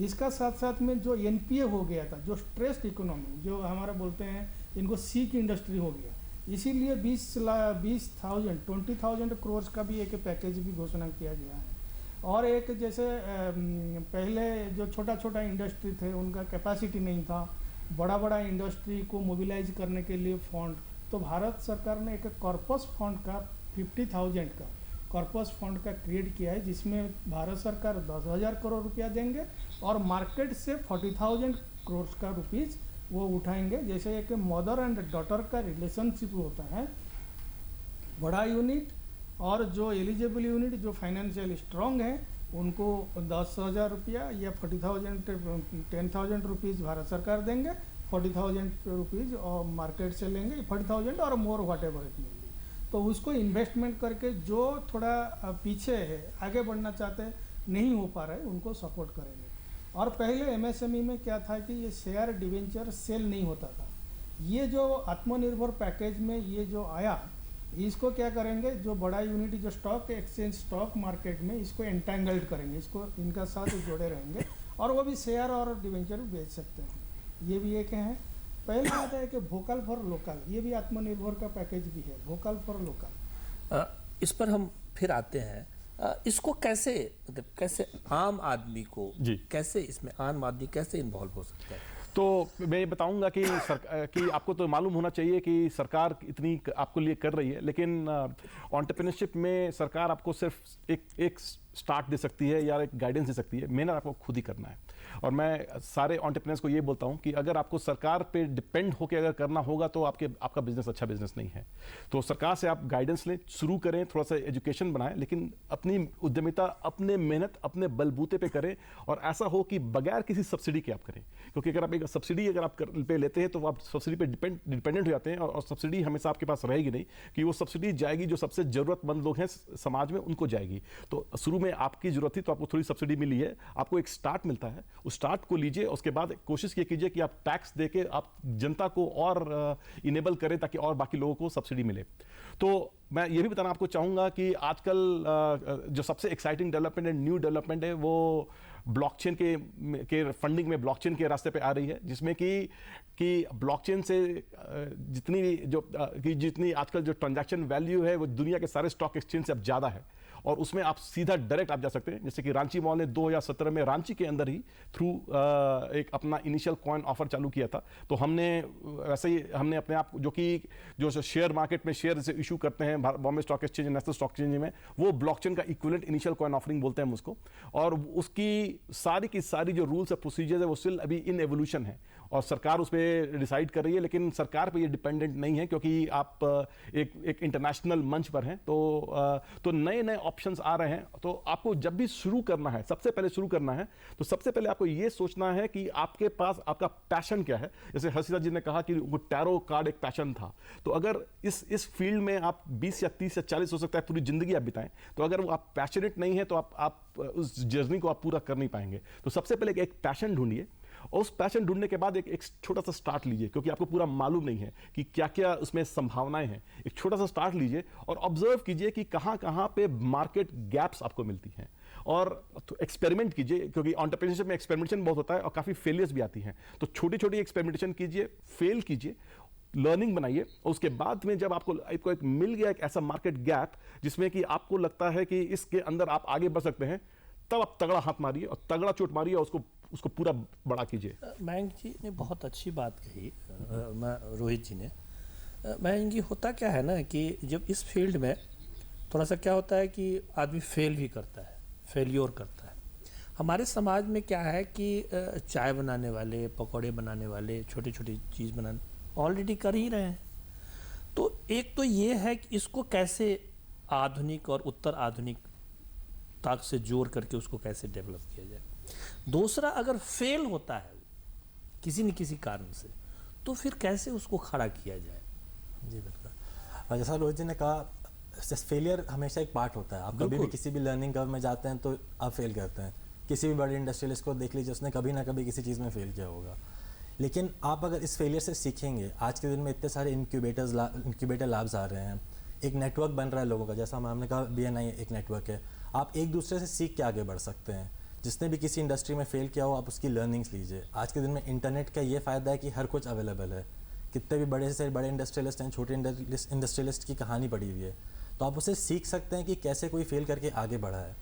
इसका साथ साथ में जो एनपीए हो गया था, जो स्ट्रेस्ड इकोनॉमी जो हमारा बोलते हैं इनको सीक इंडस्ट्री हो गया, इसीलिए 20,000 करोड़ का भी एक पैकेज भी घोषणा किया गया है। और एक जैसे पहले जो छोटा छोटा इंडस्ट्री थे उनका कैपेसिटी नहीं था, बड़ा बड़ा इंडस्ट्री को मोबिलाइज करने के लिए फंड, तो भारत सरकार ने एक कॉर्पस फंड का 50,000 का कॉर्पस फंड का क्रिएट किया है, जिसमें भारत सरकार 10,000 करोड़ रुपया देंगे और मार्केट से 40,000 करोड़ का रुपीज़ वो उठाएंगे। जैसे एक मदर एंड डॉटर का रिलेशनशिप होता है, बड़ा यूनिट और जो एलिजिबल यूनिट जो फाइनेंशियल स्ट्रॉन्ग है उनको 10,000 रुपया या 10,000 रुपीज़ भारत सरकार देंगे, 40,000 रुपीज़ और मार्केट से लेंगे 40,000 और more what ever it may be. तो उसको इन्वेस्टमेंट करके जो थोड़ा पीछे है, आगे बढ़ना चाहते हैं, नहीं हो पा रहे, उनको सपोर्ट करेंगे। और पहले एमएसएमई में क्या था कि ये शेयर डिवेंचर सेल नहीं होता था। ये जो आत्मनिर्भर पैकेज में ये जो आया, इसको क्या करेंगे, जो बड़ा यूनिट जो स्टॉक एक्सचेंज स्टॉक मार्केट में इसको एंटेंगल्ड करेंगे, इसको इनका साथ जुड़े रहेंगे और वो भी शेयर और डिवेंचर बेच सकते हैं। ये भी एक है। पहले आता है कि वोकल फॉर लोकल, ये भी आत्मनिर्भर का पैकेज भी है, वोकल फॉर लोकल। इस पर हम फिर आते हैं। इसको कैसे आम आदमी को कैसे इसमें आम आदमी कैसे इन्वॉल्व हो सकता है? तो मैं ये बताऊंगा कि आपको तो मालूम होना चाहिए कि सरकार इतनी आपको लिए कर रही है, लेकिन एंटरप्रेन्योरशिप में सरकार आपको सिर्फ एक स्टार्ट दे सकती है या एक गाइडेंस दे सकती है, मेहनत आपको खुद ही करना है। और मैं सारे एंटरप्रेन्योर्स को ये बोलता हूँ कि अगर आपको सरकार पे डिपेंड होकर अगर करना होगा तो आपका बिजनेस अच्छा बिजनेस नहीं है। तो सरकार से आप गाइडेंस लें, शुरू करें, थोड़ा सा एजुकेशन बनाएं, लेकिन अपनी उद्यमिता अपने मेहनत अपने बलबूते पे करें और ऐसा हो कि बगैर किसी सब्सिडी के आप करें। क्योंकि अगर आप एक सब्सिडी अगर आप पे लेते हैं तो आप सब्सिडी पे डिपेंडेंट हो जाते हैं और सब्सिडी हमेशा आपके पास रहेगी नहीं, कि वो सब्सिडी जाएगी जो सबसे ज़रूरतमंद लोग हैं समाज में उनको जाएगी। तो शुरू में आपकी जरूरत थी तो आपको थोड़ी सब्सिडी मिली है, आपको एक स्टार्ट मिलता है, उस स्टार्ट को लीजिए। उसके बाद कोशिश ये कीजिए कि आप टैक्स देके आप जनता को और इनेबल करें ताकि और बाकी लोगों को सब्सिडी मिले। तो मैं ये भी बताना आपको चाहूँगा कि आजकल जो सबसे एक्साइटिंग डेवलपमेंट है, न्यू डेवलपमेंट है, वो ब्लॉकचेन के फंडिंग में ब्लॉकचेन के रास्ते पे आ रही है, जिसमें कि ब्लॉकचेन से जितनी आजकल जो ट्रांजैक्शन वैल्यू है वो दुनिया के सारे स्टॉक एक्सचेंज से अब ज़्यादा है और उसमें आप सीधा डायरेक्ट आप जा सकते हैं। जैसे कि रांची मॉल ने 2017 में रांची के अंदर ही थ्रू एक अपना इनिशियल कॉइन ऑफर चालू किया था। तो हमने वैसे ही हमने अपने आप जो शेयर मार्केट में शेयर से इशू करते हैं Bombay stock exchange, national stock exchange में, वो ब्लॉकचेन का इक्विवेलेंट इनिशियल कॉइन ऑफरिंग बोलते हैं हम उसको। और उसकी सारी की सारी जो रूल्स और प्रोसीजर्स है वो स्टिल अभी इन एवोल्यूशन है और सरकार उस पर डिसाइड कर रही है, लेकिन सरकार पे ये डिपेंडेंट नहीं है क्योंकि आप एक इंटरनेशनल मंच पर हैं। तो नए नए ऑप्शंस आ रहे हैं। तो आपको जब भी शुरू करना है, सबसे पहले शुरू करना है तो सबसे पहले आपको ये सोचना है कि आपके पास आपका पैशन क्या है। जैसे हर्षिता जी ने कहा कि वो टैरो कार्ड एक पैशन था, तो अगर इस फील्ड में आप 20 या 30 या 40 हो सकता है पूरी जिंदगी आप बिताएं, तो अगर आप पैशनेट नहीं है तो आप उस जर्नी को आप पूरा कर नहीं पाएंगे। तो सबसे पहले एक पैशन ढूंढिए और उस पैशन ढूंढने के बाद एक छोटा सा स्टार्ट लीजिए, क्योंकि आपको पूरा मालूम नहीं है कि क्या क्या उसमें संभावनाएं हैं। एक छोटा सा स्टार्ट लीजिए और ऑब्जर्व कीजिए कि कहाँ कहाँ पे मार्केट गैप्स आपको मिलती हैं और तो एक्सपेरिमेंट कीजिए, क्योंकि एंटरप्रेन्योरशिप में एक्सपेरिमेंटेशन बहुत होता है और काफ़ी फेलियर्स भी आती हैं। तो छोटी छोटी एक्सपेरिमेंटेशन कीजिए, फेल कीजिए, लर्निंग बनाइए और उसके बाद में जब आपको एक मिल गया एक ऐसा मार्केट गैप जिसमें कि आपको लगता है कि इसके अंदर आप आगे बढ़ सकते हैं, तब आप तगड़ा हाथ मारिए और तगड़ा चोट मारिए और उसको पूरा बड़ा कीजिए। मयंक जी ने बहुत अच्छी बात कही, रोहित जी ने। मयंक जी, होता क्या है ना कि जब इस फील्ड में थोड़ा सा क्या होता है कि आदमी फेल भी करता है, फेल्योर करता है, हमारे समाज में क्या है कि चाय बनाने वाले, पकौड़े बनाने वाले, छोटी छोटी चीज़ बनाने ऑलरेडी कर ही रहे हैं। तो एक तो ये है कि इसको कैसे आधुनिक और उत्तर आधुनिक ताक से जोड़ करके उसको कैसे डेवलप किया जाए। दूसरा, अगर फेल होता है किसी न किसी कारण से, तो फिर कैसे उसको खड़ा किया जाए। जी बिल्कुल, जैसा रोहित जी ने कहा, फेलियर हमेशा एक पार्ट होता है। आप कभी भी किसी भी लर्निंग कर्व में जाते हैं तो आप फेल करते हैं। किसी भी बड़े इंडस्ट्रियलिस्ट को देख लीजिए, उसने कभी ना कभी किसी चीज़ में फेल किया होगा। लेकिन आप अगर इस फेलियर से सीखेंगे, आज के दिन में इतने सारे इंक्यूबेटर लैब्स आ रहे हैं, एक नेटवर्क बन रहा है लोगों का, जैसा हमने कहा BNI एक नेटवर्क है। आप एक दूसरे से सीख के आगे बढ़ सकते हैं। जिसने भी किसी इंडस्ट्री में फेल किया हो, आप उसकी लर्निंग्स लीजिए। आज के दिन में इंटरनेट का ये फ़ायदा है कि हर कुछ अवेलेबल है। कितने भी बड़े से बड़े इंडस्ट्रियलिस्ट हैं, छोटे इंडस्ट्रियलिस्ट की कहानी पड़ी हुई है, तो आप उसे सीख सकते हैं कि कैसे कोई फेल करके आगे बढ़ा है।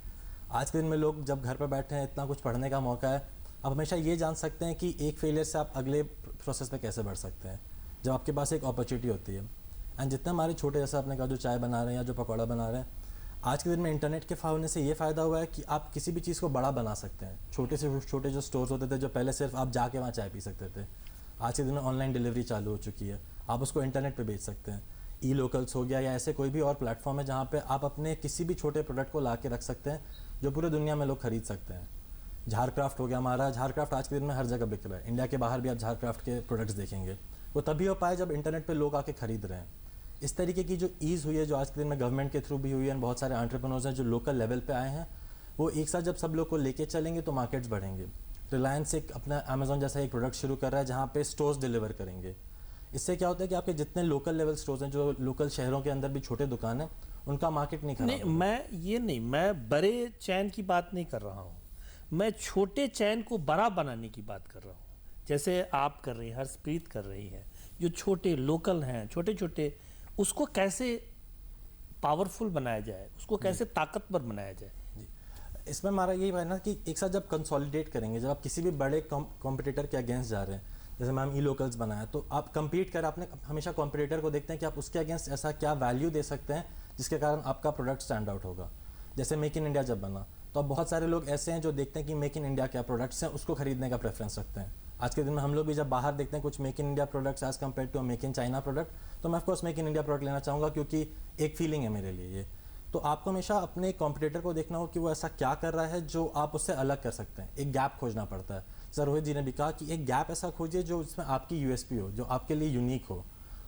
आज के दिन में लोग जब घर पर बैठे हैं, इतना कुछ पढ़ने का मौका है, आप हमेशा ये जान सकते हैं कि एक फेलियर से आप अगले प्रोसेस में कैसे बढ़ सकते हैं, जब आपके पास एक अपॉर्चुनिटी होती है। एंड जितने हमारे छोटे, जैसा आपने कहा, जो चाय बना रहे हैं या जो पकौड़ा बना रहे हैं, आज के दिन में इंटरनेट के होने से ये फ़ायदा हुआ है कि आप किसी भी चीज़ को बड़ा बना सकते हैं। छोटे से छोटे जो स्टोर्स होते थे, जो पहले सिर्फ आप जाके वहाँ चाय पी सकते थे, आज के दिन में ऑनलाइन डिलीवरी चालू हो चुकी है। आप उसको इंटरनेट पे बेच सकते हैं। ई-लोकल्स हो गया या ऐसे कोई भी और प्लेटफॉर्म है जहाँ पे आप अपने किसी भी छोटे प्रोडक्ट को ला के रख सकते हैं, जो पूरे दुनिया में लोग खरीद सकते हैं। झारक्राफ्ट हो गया हमारा, झारक्राफ्ट आज के दिन में हर जगह बिक रहा है। इंडिया के बाहर भी आप झारक्राफ्ट के प्रोडक्ट्स देखेंगे। वो तभी हो पाए जब इंटरनेट पे लोग आके खरीद रहे हैं। इस तरीके की जो ईज़ हुई है, जो आज के दिन में गवर्नमेंट के थ्रू भी हुई है, बहुत सारे एंटरप्रेन्योर्स हैं जो लोकल लेवल पे आए हैं, वो एक साथ जब सब लोग को लेके चलेंगे तो मार्केट्स बढ़ेंगे। रिलायंस एक अपना अमेजोन जैसा एक प्रोडक्ट शुरू कर रहा है जहाँ पे स्टोर्स डिलीवर करेंगे। इससे क्या होता है कि आपके जितने लोकल लेवल स्टोर्स हैं, जो लोकल शहरों के अंदर भी छोटे दुकान हैं, उनका मार्केट नहीं खराब नहीं, मैं बड़े चैन की बात नहीं कर रहा हूँ, मैं छोटे चैन को बड़ा बनाने की बात कर रहा हूँ। जैसे आप कर रही हैं, हर्षप्रीत कर रही है, जो छोटे लोकल हैं, छोटे छोटे, उसको कैसे पावरफुल बनाया जाए, उसको कैसे ताकतवर बनाया जाए। इसमें हमारा यही है ना कि एक साथ जब कंसोलिडेट करेंगे, जब आप किसी भी बड़े कॉम्पिटिटर के अगेंस्ट जा रहे हैं, जैसे मैम ई-लोकल्स बनाया, तो आप कम्पीट कर, आपने हमेशा कॉम्पिटिटर को देखते हैं कि आप उसके अगेंस्ट ऐसा क्या वैल्यू दे सकते हैं जिसके कारण आपका प्रोडक्ट स्टैंड आउट होगा। जैसे मेक इन इंडिया जब बना, तो अब बहुत सारे लोग ऐसे हैं जो देखते हैं कि मेक इन इंडिया क्या प्रोडक्ट्स हैं, उसको खरीदने का प्रेफरेंस रखते हैं। आज के दिन में हम लोग भी जब बाहर देखते हैं कुछ make in India products as compare to make in China product, तो मैं of course make in India product लेना चाहूँगा, क्योंकि एक फीलिंग है मेरे लिए ये। तो आपको हमेशा अपने कॉम्पिटिटर को देखना हो कि वो ऐसा क्या कर रहा है जो आप उससे अलग कर सकते हैं। एक गैप खोजना पड़ता है। सर रोहित जी ने भी कहा कि एक गैप ऐसा खोजिए जो इसमें आपकी यूएसपी हो, जो आपके लिए यूनिक हो।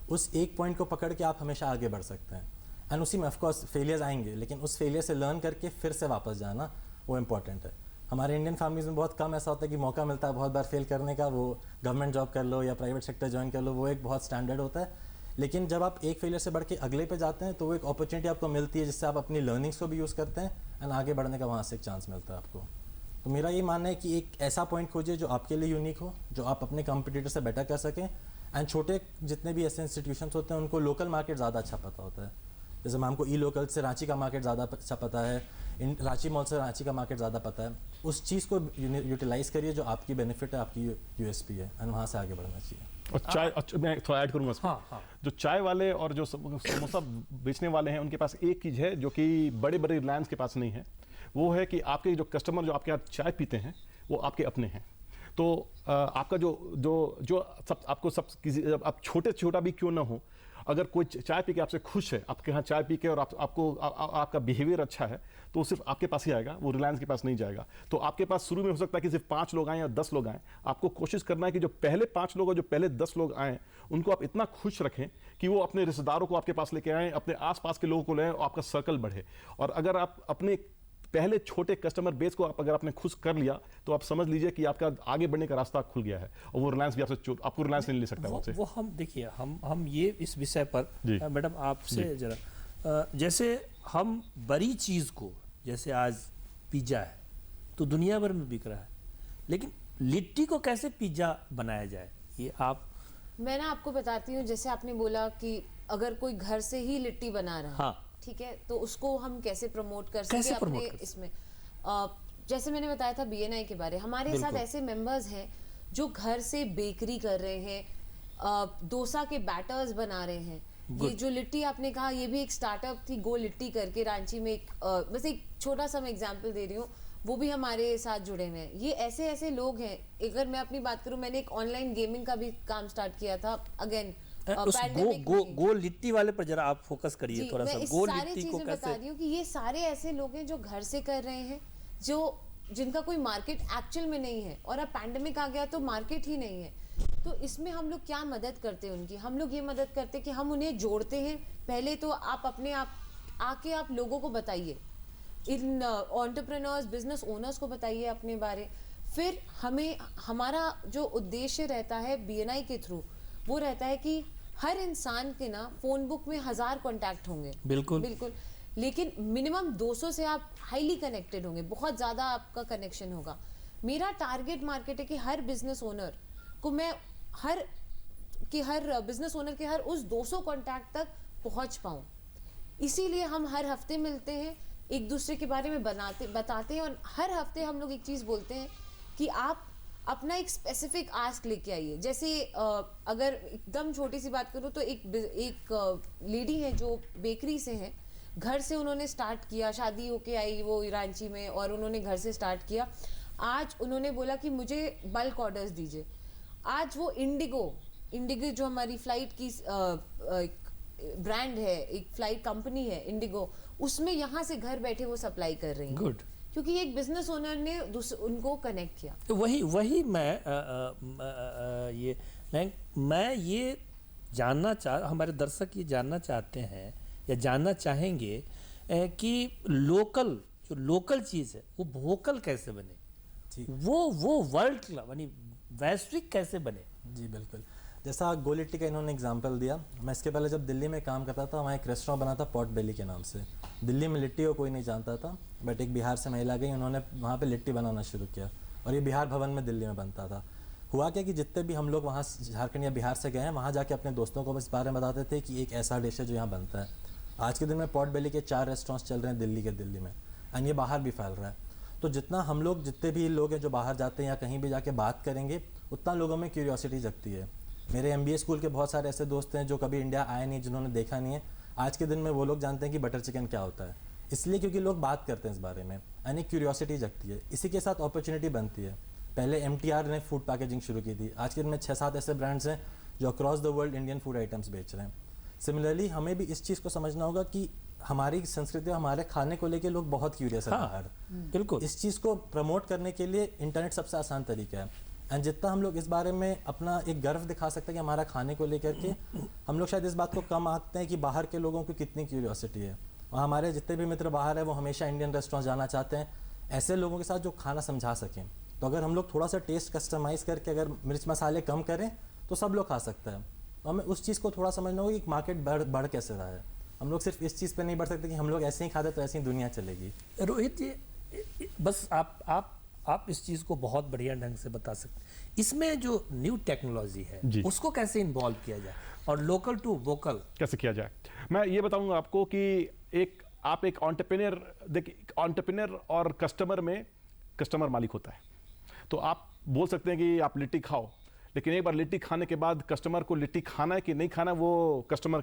उस एक पॉइंट को पकड़ के आप हमेशा आगे बढ़ सकते हैं। एंड उसी में ऑफकोर्स फेलियर्स आएंगे, लेकिन उस फेलियर से लर्न करके फिर से वापस जाना, वो इंपॉर्टेंट है। हमारे इंडियन फैमिलीज में बहुत कम ऐसा होता है कि मौका मिलता है बहुत बार फेल करने का, वो गवर्नमेंट जॉब कर लो या प्राइवेट सेक्टर ज्वाइन कर लो, वो एक बहुत स्टैंडर्ड होता है। लेकिन जब आप एक फेलियर से बढ़ के अगले पे जाते हैं, तो वो एक अपॉर्चुनिटी आपको मिलती है जिससे आप अपनी लर्निंग्स को भी यूज़ करते हैं एंड आगे बढ़ने का वहाँ से एक चांस मिलता है आपको। तो मेरा ये मानना है कि एक ऐसा पॉइंट खोजिए जो आपके लिए यूनिक हो, जो आप अपने कंपटीटर से बेटर कर सकें। एंड छोटे जितने भी ऐसे इंस्टीट्यूशंस होते हैं, उनको लोकल मार्केट ज़्यादा अच्छा पता होता है। जैसे मैं हमको ई-लोकल से रांची का मार्केट ज़्यादा अच्छा पता है, रांची मॉल से रांची का मार्केट ज़्यादा पता है। उस चीज़ को यूटिलाइज़ करिए जो आपकी बेनिफिट है, आपकी यूएसपी है, एंड वहाँ से आगे बढ़ना चाहिए। और चाय, मैं थोड़ा ऐड करूँगा इसमें। हाँ। जो चाय वाले और जो समोसा बेचने वाले हैं, उनके पास एक चीज़ है जो कि बड़े बड़े रिलायंस के पास नहीं है। वो है कि आपके जो कस्टमर जो आपके यहाँ चाय पीते हैं, वो आपके अपने हैं। तो आपका जो आपको किसी, आप छोटा भी क्यों ना हो, अगर कोई चाय पी के आपसे खुश है, आपके यहाँ चाय पी के, और आपका बिहेवियर अच्छा है, तो वो सिर्फ आपके पास ही आएगा, वो रिलायंस के पास नहीं जाएगा। तो आपके पास शुरू में हो सकता है कि सिर्फ 5 लोग आएँ या 10 लोग आएँ। आपको कोशिश करना है कि जो पहले 5 लोग और जो पहले 10 लोग आएँ, उनको आप इतना खुश रखें कि वो अपने रिश्तेदारों को आपके पास लेके आएँ, अपने आसपास के लोगों को लें, और आपका सर्कल बढ़े। और अगर आप अपने पहले छोटे कस्टमर बेस को अगर आपने खुश कर लिया, तो आप समझ लीजिए कि आपका आगे बढ़ने का रास्ता खुल गया है, और वो रिलायंस भी आपको रिलायंस नहीं ले सकता है। वो हम देखिए, हम ये इस विषय पर मैडम आपसे जरा, जैसे हम बड़ी चीज़ को, जैसे आज पिज्ज़ा है तो दुनिया भर में बिक रहा है, लेकिन लिट्टी को कैसे पिज्ज़ा बनाया जाए, ये आप। मैं ना आपको बताती हूँ। जैसे आपने बोला कि अगर कोई घर से ही लिट्टी बना रहा है, हाँ, ठीक है, तो उसको हम कैसे प्रमोट कर सकते हैं अपने इसमें। जैसे मैंने बताया था BNI के बारे, हमारे साथ ऐसे मेंबर्स हैं जो घर से बेकरी कर रहे हैं, डोसा के बैटर्स बना रहे हैं। ये जो लिट्टी आपने कहा, ये भी एक स्टार्टअप थी, गो लिट्टी करके, रांची में एक, बस एक छोटा सा मैं एग्जांपल दे रही हूँ। वो भी हमारे साथ जुड़े हुए हैं। ये ऐसे ऐसे लोग हैं। अगर मैं अपनी बात करूं, मैंने एक ऑनलाइन गेमिंग का भी काम स्टार्ट किया था। अगेन उस गोल लिट्टी वाले पर जरा आप फोकस करिए थोड़ा सा। गोल लिट्टी को कैसे बता रही हूँ कि ये सारे ऐसे लोग हैं जो घर से कर रहे हैं, जो जिनका कोई मार्केट एक्चुअल में नहीं है, और अब पैंडेमिक आ गया तो मार्केट ही नहीं है। तो इसमें हम लोग क्या मदद करते हैं उनकी? हम लोग ये मदद करते हैं कि हम उन्हें जोड़ते हैं। पहले तो आप अपने आप आके आप लोगों को बताइए, इन एंटरप्रेन्योर्स, बिजनेस ओनर्स को बताइए अपने बारे। फिर हमें हमारा जो उद्देश्य रहता है BNI के थ्रू, वो रहता है कि हर इंसान के ना फोन बुक में 1000 कॉन्टैक्ट होंगे। बिल्कुल, लेकिन मिनिमम 200 से आप हाईली कनेक्टेड होंगे, बहुत ज़्यादा आपका कनेक्शन होगा। मेरा टारगेट मार्केट है कि हर बिजनेस ओनर को मैं हर बिजनेस ओनर के हर उस 200 कॉन्टैक्ट तक पहुंच पाऊं। इसीलिए हम हर हफ्ते मिलते हैं, एक दूसरे के बारे में बताते हैं, और हर हफ्ते हम लोग एक चीज़ बोलते हैं कि आप अपना एक स्पेसिफिक आस्क लेके आइए। जैसे अगर एकदम छोटी सी बात करूँ तो एक लेडी है जो बेकरी से हैं, घर से उन्होंने स्टार्ट किया, शादी होके आई वो रांची में, और उन्होंने घर से स्टार्ट किया। आज उन्होंने बोला कि मुझे बल्क ऑर्डर्स दीजिए। आज वो इंडिगो जो हमारी फ्लाइट की ब्रांड है, एक फ्लाइट कंपनी है इंडिगो, उसमें यहाँ से घर बैठे वो सप्लाई कर रही हैं। गुड, क्योंकि एक बिजनेस ओनर ने उनको कनेक्ट किया। तो वही मैं ये हमारे दर्शक ये जानना चाहते हैं या जानना चाहेंगे कि जो लोकल चीज़ है वो वोकल कैसे बने, वो वर्ल्ड यानी वैश्विक कैसे बने। जी बिल्कुल, जैसा गो लिट्टी का इन्होंने एग्जांपल दिया, मैं इसके पहले जब दिल्ली में काम करता था, वहाँ एक रेस्टोरेंट बना था पॉट बेली के नाम से। दिल्ली में लिट्टी को कोई नहीं जानता था, बट एक बिहार से महिला गई, उन्होंने वहाँ पे लिट्टी बनाना शुरू किया, और ये बिहार भवन में दिल्ली में बनता था। हुआ क्या कि जितने भी हम लोग वहाँ झारखंड या बिहार से गए हैं, वहाँ जाके अपने दोस्तों को इस बारे में बताते थे कि एक ऐसा डिश है जो यहाँ बनता है। आज के दिन में पॉट बेली के 4 रेस्टोरेंट्स चल रहे हैं दिल्ली में, एंड ये बाहर भी फैल रहा है। तो जितने भी लोग हैं जो बाहर जाते हैं या कहीं भी जाके बात करेंगे, उतना लोगों में क्यूरियोसिटी जगती है। मेरे MBA स्कूल के बहुत सारे ऐसे दोस्त हैं जो कभी इंडिया आए नहीं, जिन्होंने देखा नहीं है। आज के दिन में वो लोग जानते हैं कि बटर चिकन क्या होता है, इसलिए क्योंकि लोग बात करते हैं इस बारे में, यानी क्यूरियोसिटी जगती है। इसी के साथ अपॉर्चुनिटी बनती है। पहले MTR ने फूड पैकेजिंग शुरू की थी, आज के दिन में 6-7 ऐसे ब्रांड्स हैं जो across the world Indian food items बेच रहे हैं। सिमिलरली हमें भी इस चीज़ को समझना होगा कि हमारी संस्कृति और हमारे खाने को लेके लोग बहुत क्यूरियस है बाहर। बिल्कुल, इस चीज़ को प्रमोट करने के लिए इंटरनेट सबसे आसान तरीका है। एंड जितना हम लोग इस बारे में अपना एक गर्व दिखा सकते हैं कि हमारा खाने को लेकर के, हम लोग शायद इस बात को कम आंकते हैं कि बाहर के लोगों को कितनी क्यूरियोसिटी है। और हमारे जितने भी मित्र बाहर है वो हमेशा इंडियन रेस्टोरेंट जाना चाहते हैं, ऐसे लोगों के साथ जो खाना समझा सकें। तो अगर हम लोग थोड़ा सा टेस्ट कस्टमाइज़ करके अगर मिर्च मसाले कम करें तो सब लोग खा सकते हैं। और हमें उस चीज़ को थोड़ा समझना होगा कि मार्केट बढ़ कैसे रहा है। हम लोग सिर्फ इस चीज़ पे नहीं बढ़ सकते कि हम लोग ऐसे ही खाते तो ऐसी ही दुनिया चलेगी। रोहित जी, बस आप इस चीज़ को बहुत बढ़िया ढंग से बता सकते हैं। इसमें जो न्यू टेक्नोलॉजी है उसको कैसे इन्वॉल्व किया जाए और लोकल टू वोकल कैसे किया जाए। मैं ये बताऊंगा आपको कि आप एक एंटरप्रेन्योर, देखिए एंटरप्रेन्योर और कस्टमर में कस्टमर मालिक होता है। तो आप बोल सकते हैं कि आप लिट्टी खाओ, लेकिन एक बार लिट्टी खाने के बाद कस्टमर को लिट्टी खाना है कि नहीं खाना, वो कस्टमर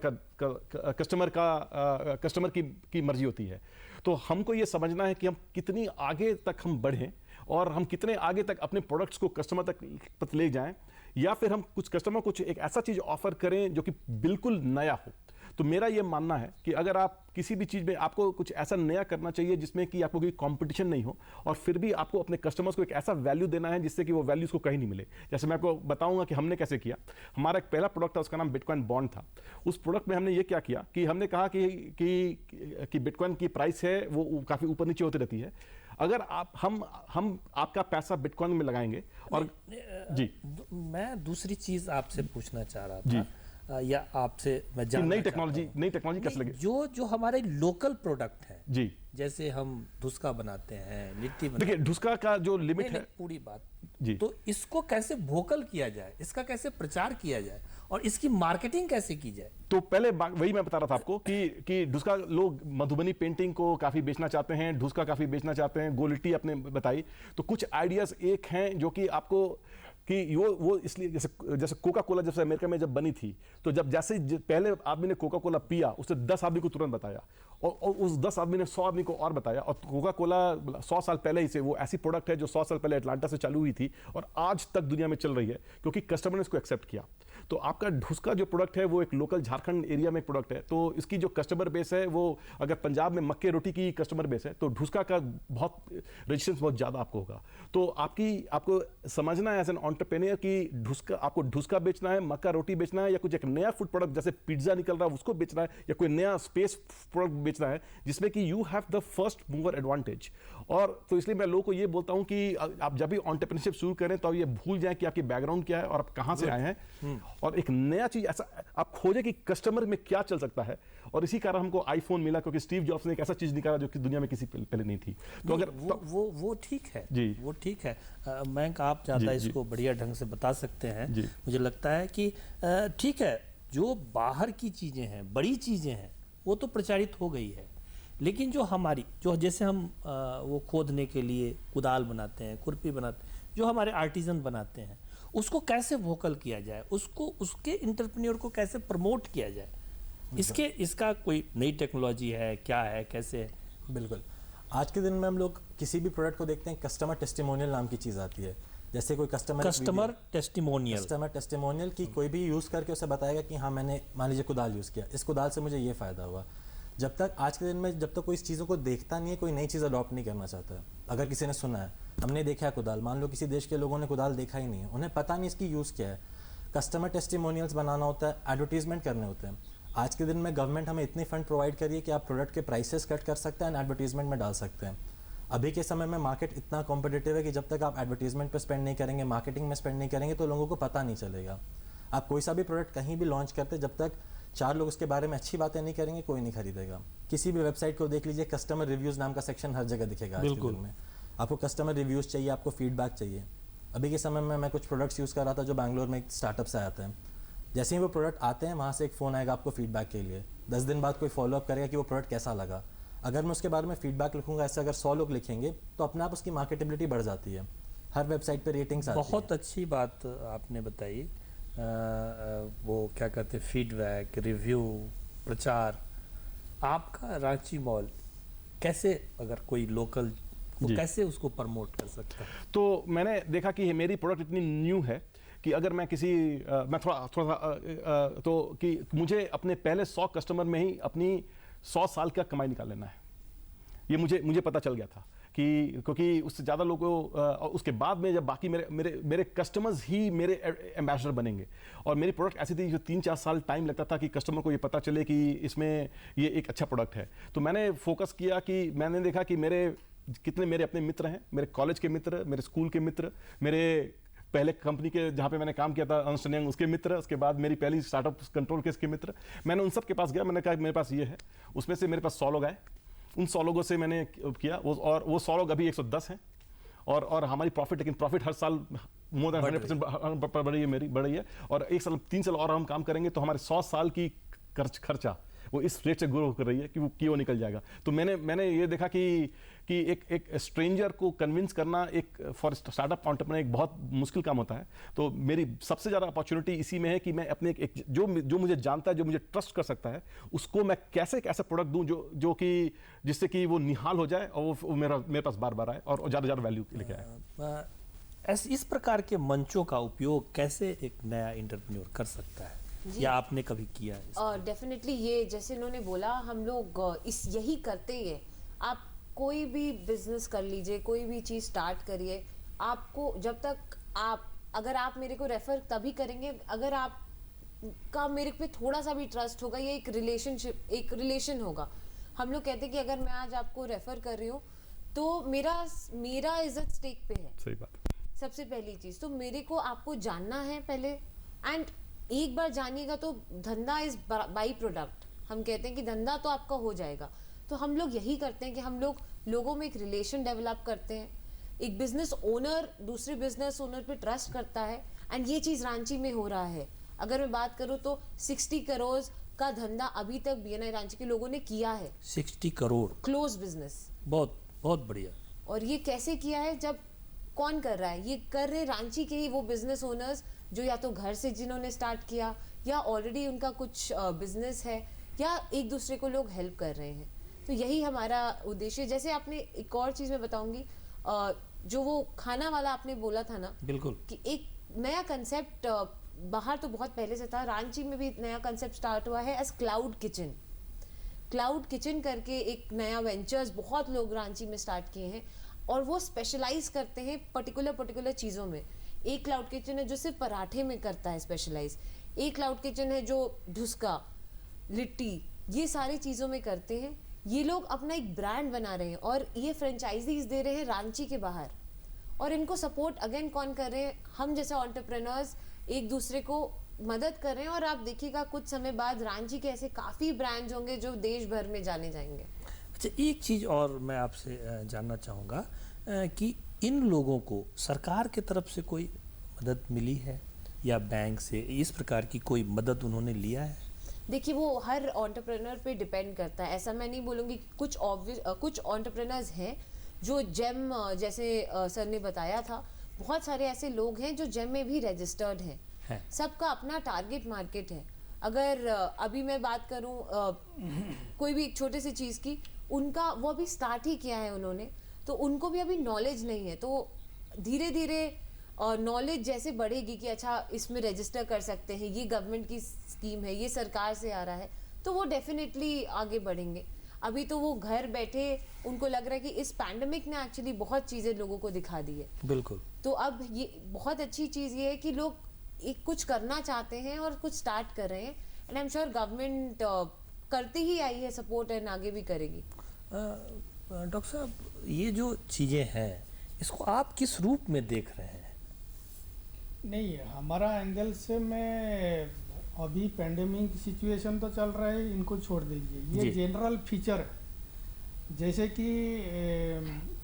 की मर्जी होती है। तो हमको ये समझना है कि हम कितनी आगे तक हम बढ़ें और हम कितने आगे तक अपने प्रोडक्ट्स को कस्टमर तक ले जाएं, या फिर हम कुछ कस्टमर को एक ऐसा चीज़ ऑफर करें जो कि बिल्कुल नया हो। तो मेरा ये मानना है कि अगर आप किसी भी चीज़ में आपको कुछ ऐसा नया करना चाहिए जिसमें कि आपको कोई कंपटीशन नहीं हो, और फिर भी आपको अपने कस्टमर्स को एक ऐसा वैल्यू देना है जिससे कि वो वैल्यू उसको कहीं नहीं मिले। जैसे मैं आपको बताऊंगा कि हमने कैसे किया। हमारा एक पहला प्रोडक्ट था, उसका नाम बिटकॉइन बॉन्ड था। उस प्रोडक्ट में हमने ये क्या किया कि हमने कहा कि बिटकॉइन की प्राइस है वो काफ़ी ऊपर नीचे होती रहती है। अगर हम आपका पैसा बिटकॉइन में लगाएंगे और जी, मैं दूसरी चीज़ आपसे पूछना चाह रहा था या आपसे मैं नई टेक्नोलॉजी कैसे लगे। जो हमारे लोकल प्रोडक्ट है जी, जैसे हम ढुसका बनाते हैं, लिट्टी बनाते हैं, देखिए ढुसका का जो लिमिट है, पूरी बात जी, तो इसको कैसे वोकल किया जाए, इसका कैसे प्रचार किया जाए और इसकी मार्केटिंग कैसे की जाए। तो पहले वही मैं बता रहा था आपको कि ढुसका लोग मधुबनी पेंटिंग को काफ़ी बेचना चाहते हैं, ढुसका काफ़ी बेचना चाहते हैं, गो लिट्टी आपने बताई। तो कुछ आइडियाज़ एक हैं जो कि आपको कि वो इसलिए जैसे कोका कोला जब से अमेरिका में जब बनी थी, तो जब पहले आदमी ने कोका कोला पिया, उसने 10 आदमी को तुरंत बताया, और उस 10 आदमी ने 100 आदमी को और बताया, और कोका कोला 100 साल पहले ही से वो ऐसी प्रोडक्ट है जो 100 साल पहले अटलांटा से चालू हुई थी और आज तक दुनिया में चल रही है, क्योंकि कस्टमर ने इसको एक्सेप्ट किया। तो आपका ढुसका जो प्रोडक्ट है वो एक लोकल झारखंड एरिया में एक प्रोडक्ट है, तो इसकी जो कस्टमर बेस है वो अगर पंजाब में मक्के रोटी की कस्टमर बेस है, तो ढुसका का बहुत रेजिस्टेंस बहुत ज़्यादा आपको होगा। तो आपको समझना है एज एन एंटरप्रेन्योर कि आपको ढुसका बेचना है, मक्का रोटी बेचना है, या कुछ एक नया फूड प्रोडक्ट जैसे पिज्जा निकल रहा है उसको बेचना है, या कोई नया स्पेस प्रोडक्ट बेचना है जिसमें कि you have the first mover advantage. और तो इसलिए मैं लोगों को ये बोलता हूं कि आप जब भी एंटरप्रेन्योरशिप शुरू करें तो ये भूल जाएं कि आपकी बैकग्राउंड क्या है और आप कहां से आए हैं, और एक नया चीज ऐसा आप खोजें कि कस्टमर में क्या चल सकता है। और इसी कारण हमको आईफोन मिला, क्योंकि स्टीव जॉब्स ने एक ऐसा चीज निकाला जो कि दुनिया में किसी पहले नहीं थी। तो अगर वो ठीक है जी, वो ठीक है। मैं आप ज़्यादा इसको बढ़िया ढंग से बता सकते हैं। मुझे लगता है कि ठीक है, जो बाहर की चीज़ें हैं, बड़ी चीज़ें हैं, वो तो प्रचारित हो गई है, लेकिन जो हमारी जैसे हम वो खोदने के लिए कुदाल बनाते हैं, खुरपी बनाते हैं, जो हमारे आर्टिजन बनाते हैं, उसको कैसे वोकल किया जाए, उसके इंटरप्रेन्योर को कैसे प्रमोट किया जाए, इसका कोई नई टेक्नोलॉजी है, क्या है, कैसे है? बिल्कुल। आज के दिन में हम लोग किसी भी प्रोडक्ट को देखते हैं, कस्टमर टेस्टिमोनियल नाम की चीज़ आती है। जैसे कोई कस्टमर टेस्टिमोनियल की कोई भी यूज़ करके उसे बताएगा कि हाँ मैंने मान लीजिए कुदाल यूज़ किया, इस कुदाल से मुझे ये फ़ायदा हुआ। जब तक आज के दिन में जब तक कोई इस चीज़ों को देखता नहीं है, कोई नई चीज़ अडॉप्ट नहीं करना चाहता है। अगर किसी ने सुना है, हमने देखा है कुदाल, मान लो किसी देश के लोगों ने कुदाल देखा ही नहीं है, उन्हें पता नहीं इसकी यूज़ क्या है। कस्टमर टेस्टिमोनियल्स बनाना होता है, एडवर्टीजमेंट करने होते हैं। आज के दिन में गवर्नमेंट हमें इतनी फंड प्रोवाइड करी है कि आप प्रोडक्ट के प्राइसेस कट कर सकते हैं एंड एडवर्टीजमेंट में डाल सकते हैं। अभी के समय में मार्केट इतना कॉम्पिटिटिव है कि जब तक आप एडवर्टीजमेंट पर स्पेंड नहीं करेंगे, मार्केटिंग में स्पेंड नहीं करेंगे, तो लोगों को पता नहीं चलेगा। आप कोई सा भी प्रोडक्ट कहीं भी लॉन्च करते, जब तक 4 लोग उसके बारे में अच्छी बातें नहीं करेंगे, कोई नहीं खरीदेगा। किसी भी वेबसाइट को देख लीजिए, कस्टमर रिव्यूज़ नाम का सेक्शन हर जगह दिखेगा। आज के दिन में आपको कस्टमर रिव्यूज़ चाहिए, आपको फीडबैक चाहिए। अभी के समय में मैं कुछ प्रोडक्ट्स यूज़ कर रहा था जो बैंगलोर में एक स्टार्टअप से आते हैं। जैसे ही वो प्रोडक्ट आते हैं, वहाँ से एक फ़ोन आएगा आपको फीडबैक के लिए। 10 दिन बाद कोई फॉलोअप करेगा कि वो प्रोडक्ट कैसा लगा। अगर मैं उसके बारे में फीडबैक लिखूंगा, ऐसे अगर 100 लोग लिखेंगे तो अपने आप उसकी मार्केटेबिलिटी बढ़ जाती है। हर वेबसाइट पे रेटिंग्स आती है। बहुत अच्छी बात आपने बताई। वो क्या कहते हैं, फीडबैक, रिव्यू, प्रचार। आपका रांची मॉल कैसे, अगर कोई लोकल कैसे उसको प्रमोट कर सकता है? तो मैंने देखा कि मेरी प्रोडक्ट इतनी न्यू है कि अगर मैं मैं थोड़ा तो कि मुझे अपने पहले 100 कस्टमर में ही अपनी 100 साल का कमाई निकाल लेना है। ये मुझे पता चल गया था कि क्योंकि उससे ज़्यादा लोगों उसके बाद में जब बाकी मेरे कस्टमर्स ही मेरे एम्बेसडर बनेंगे। और मेरी प्रोडक्ट ऐसी थी जो 3-4 साल टाइम लगता था कि कस्टमर को ये पता चले कि इसमें ये एक अच्छा प्रोडक्ट है। तो मैंने फोकस किया कि मैंने देखा कि कितने मेरे अपने मित्र हैं, मेरे कॉलेज के मित्र, मेरे स्कूल के मित्र, मेरे पहले कंपनी के जहाँ पे मैंने काम किया था अर्नस्ट एंड यंग, उसके मित्र, उसके बाद मेरी पहली स्टार्टअप कंट्रोल केस के मित्र। मैंने उन सब के पास गया, मैंने कहा मेरे पास ये है। उसमें से मेरे पास 100 लोग आए, उन 100 लोगों से मैंने किया और वो 100 लोग अभी 110 हैं। और हमारी प्रॉफिट हर साल मोर देन 100% बढ़ रही है। और 3 साल और हम काम करेंगे तो हमारे 100 साल की खर्चा वो इस रेट से ग्रो कर रही है कि वो निकल जाएगा। तो मैंने ये देखा कि एक स्ट्रेंजर को कन्विंस करना एक फॉर स्टार्टअप एंटरप्रेन्योर एक बहुत मुश्किल काम होता है। तो मेरी सबसे ज़्यादा अपॉर्चुनिटी इसी में है कि मैं अपने जो मुझे जानता है, जो मुझे ट्रस्ट कर सकता है, उसको मैं कैसे एक ऐसा प्रोडक्ट दूं जो कि जिससे कि वो निहाल हो जाए और वो मेरे पास बार बार आए और ज़्यादा वैल्यू लेके आए। इस प्रकार के मंचों का उपयोग कैसे एक नया एंटरप्रेन्योर कर सकता है, या आपने कभी किया है? डेफिनेटली ये जैसे इन्होंने बोला, हम लोग यही करते ही है। आप कोई भी बिजनेस कर लीजिए, कोई भी चीज़ स्टार्ट करिए, आपको जब तक अगर आप मेरे को रेफर तभी करेंगे अगर आप का मेरे पे थोड़ा सा भी ट्रस्ट होगा, ये एक रिलेशन होगा। हम लोग कहते हैं कि अगर मैं आज आपको रेफर कर रही हूँ तो मेरा इज्जत स्टेक पे है। सही बात। सबसे पहली चीज़ तो मेरे को आपको जानना है पहले, एंड एक बार जानिएगा तो धंधा इज बाई प्रोडक्ट। हम कहते हैं कि धंधा तो आपका हो जाएगा। तो हम लोग यही करते हैं कि हम लोग लोगों में एक रिलेशन डेवलप करते हैं। एक बिजनेस ओनर दूसरे बिजनेस ओनर पे ट्रस्ट करता है, एंड ये चीज़ रांची में हो रहा है। अगर मैं बात करूँ तो 60 करोड़ का धंधा अभी तक BNI रांची के लोगों ने किया है। 60 करोड़ क्लोज बिजनेस, बहुत बहुत बढ़िया। और ये कैसे किया है? जब कौन कर रहा है? ये कर रहे रांची के ही वो बिजनेस ओनर्स जो या तो घर से जिन्होंने स्टार्ट किया या ऑलरेडी उनका कुछ बिजनेस है, या एक दूसरे को लोग हेल्प कर रहे हैं। तो यही हमारा उद्देश्य। जैसे आपने एक और चीज़ मैं बताऊंगी, जो वो खाना वाला आपने बोला था ना, बिल्कुल, कि एक नया कंसेप्ट बाहर तो बहुत पहले से था, रांची में भी एक नया कंसेप्ट स्टार्ट हुआ है as cloud kitchen. Cloud kitchen करके एक नया वेंचर्स बहुत लोग रांची में स्टार्ट किए हैं और वो स्पेशलाइज करते हैं पर्टिकुलर चीज़ों में। एक क्लाउड किचन है जो सिर्फ पराठे में करता है स्पेशलाइज, एक क्लाउड किचन है जो ढुसका, लिट्टी, ये सारी चीज़ों में करते हैं। ये लोग अपना एक ब्रांड बना रहे हैं और ये फ्रेंचाइजीज दे रहे हैं रांची के बाहर, और इनको सपोर्ट अगेन कौन कर रहे हैं? हम जैसे एंटरप्रेन्योर्स एक दूसरे को मदद कर रहे हैं। और आप देखिएगा कुछ समय बाद रांची के ऐसे काफ़ी ब्रांड्स होंगे जो देश भर में जाने जाएंगे। अच्छा, एक चीज़ और मैं आपसे जानना चाहूँगा कि इन लोगों को सरकार की तरफ से कोई मदद मिली है या बैंक से इस प्रकार की कोई मदद उन्होंने लिया है? देखिए, वो हर एंटरप्रेन्योर पे डिपेंड करता है। ऐसा मैं नहीं बोलूँगी। कुछ एंटरप्रेन्योर्स हैं जो जेम, जैसे सर ने बताया था, बहुत सारे ऐसे लोग हैं जो जेम में भी रजिस्टर्ड हैं। सबका अपना टारगेट मार्केट है। अगर अभी मैं बात करूं कोई भी छोटे सी चीज़ की, उनका वो अभी स्टार्ट ही किया है उन्होंने, तो उनको भी अभी नॉलेज नहीं है। तो धीरे धीरे नॉलेज जैसे बढ़ेगी कि अच्छा इसमें रजिस्टर कर सकते हैं, ये गवर्नमेंट की स्कीम है, ये सरकार से आ रहा है, तो वो डेफिनेटली आगे बढ़ेंगे। अभी तो वो घर बैठे उनको लग रहा है कि इस पैंडेमिक ने एक्चुअली बहुत चीज़ें लोगों को दिखा दी है। बिल्कुल। तो अब ये बहुत अच्छी चीज़ ये है कि लोग एक कुछ करना चाहते हैं और कुछ स्टार्ट कर रहे हैं, and I am sure government करती ही आई है सपोर्ट एंड आगे भी करेगी। डॉक्टर साहब, ये जो चीज़ें हैं इसको आप किस रूप में देख रहे हैं? नहीं, हमारा एंगल से मैं अभी पेंडेमिक सिचुएशन तो चल रहा है, इनको छोड़ दीजिए। ये जनरल फीचर है। जैसे कि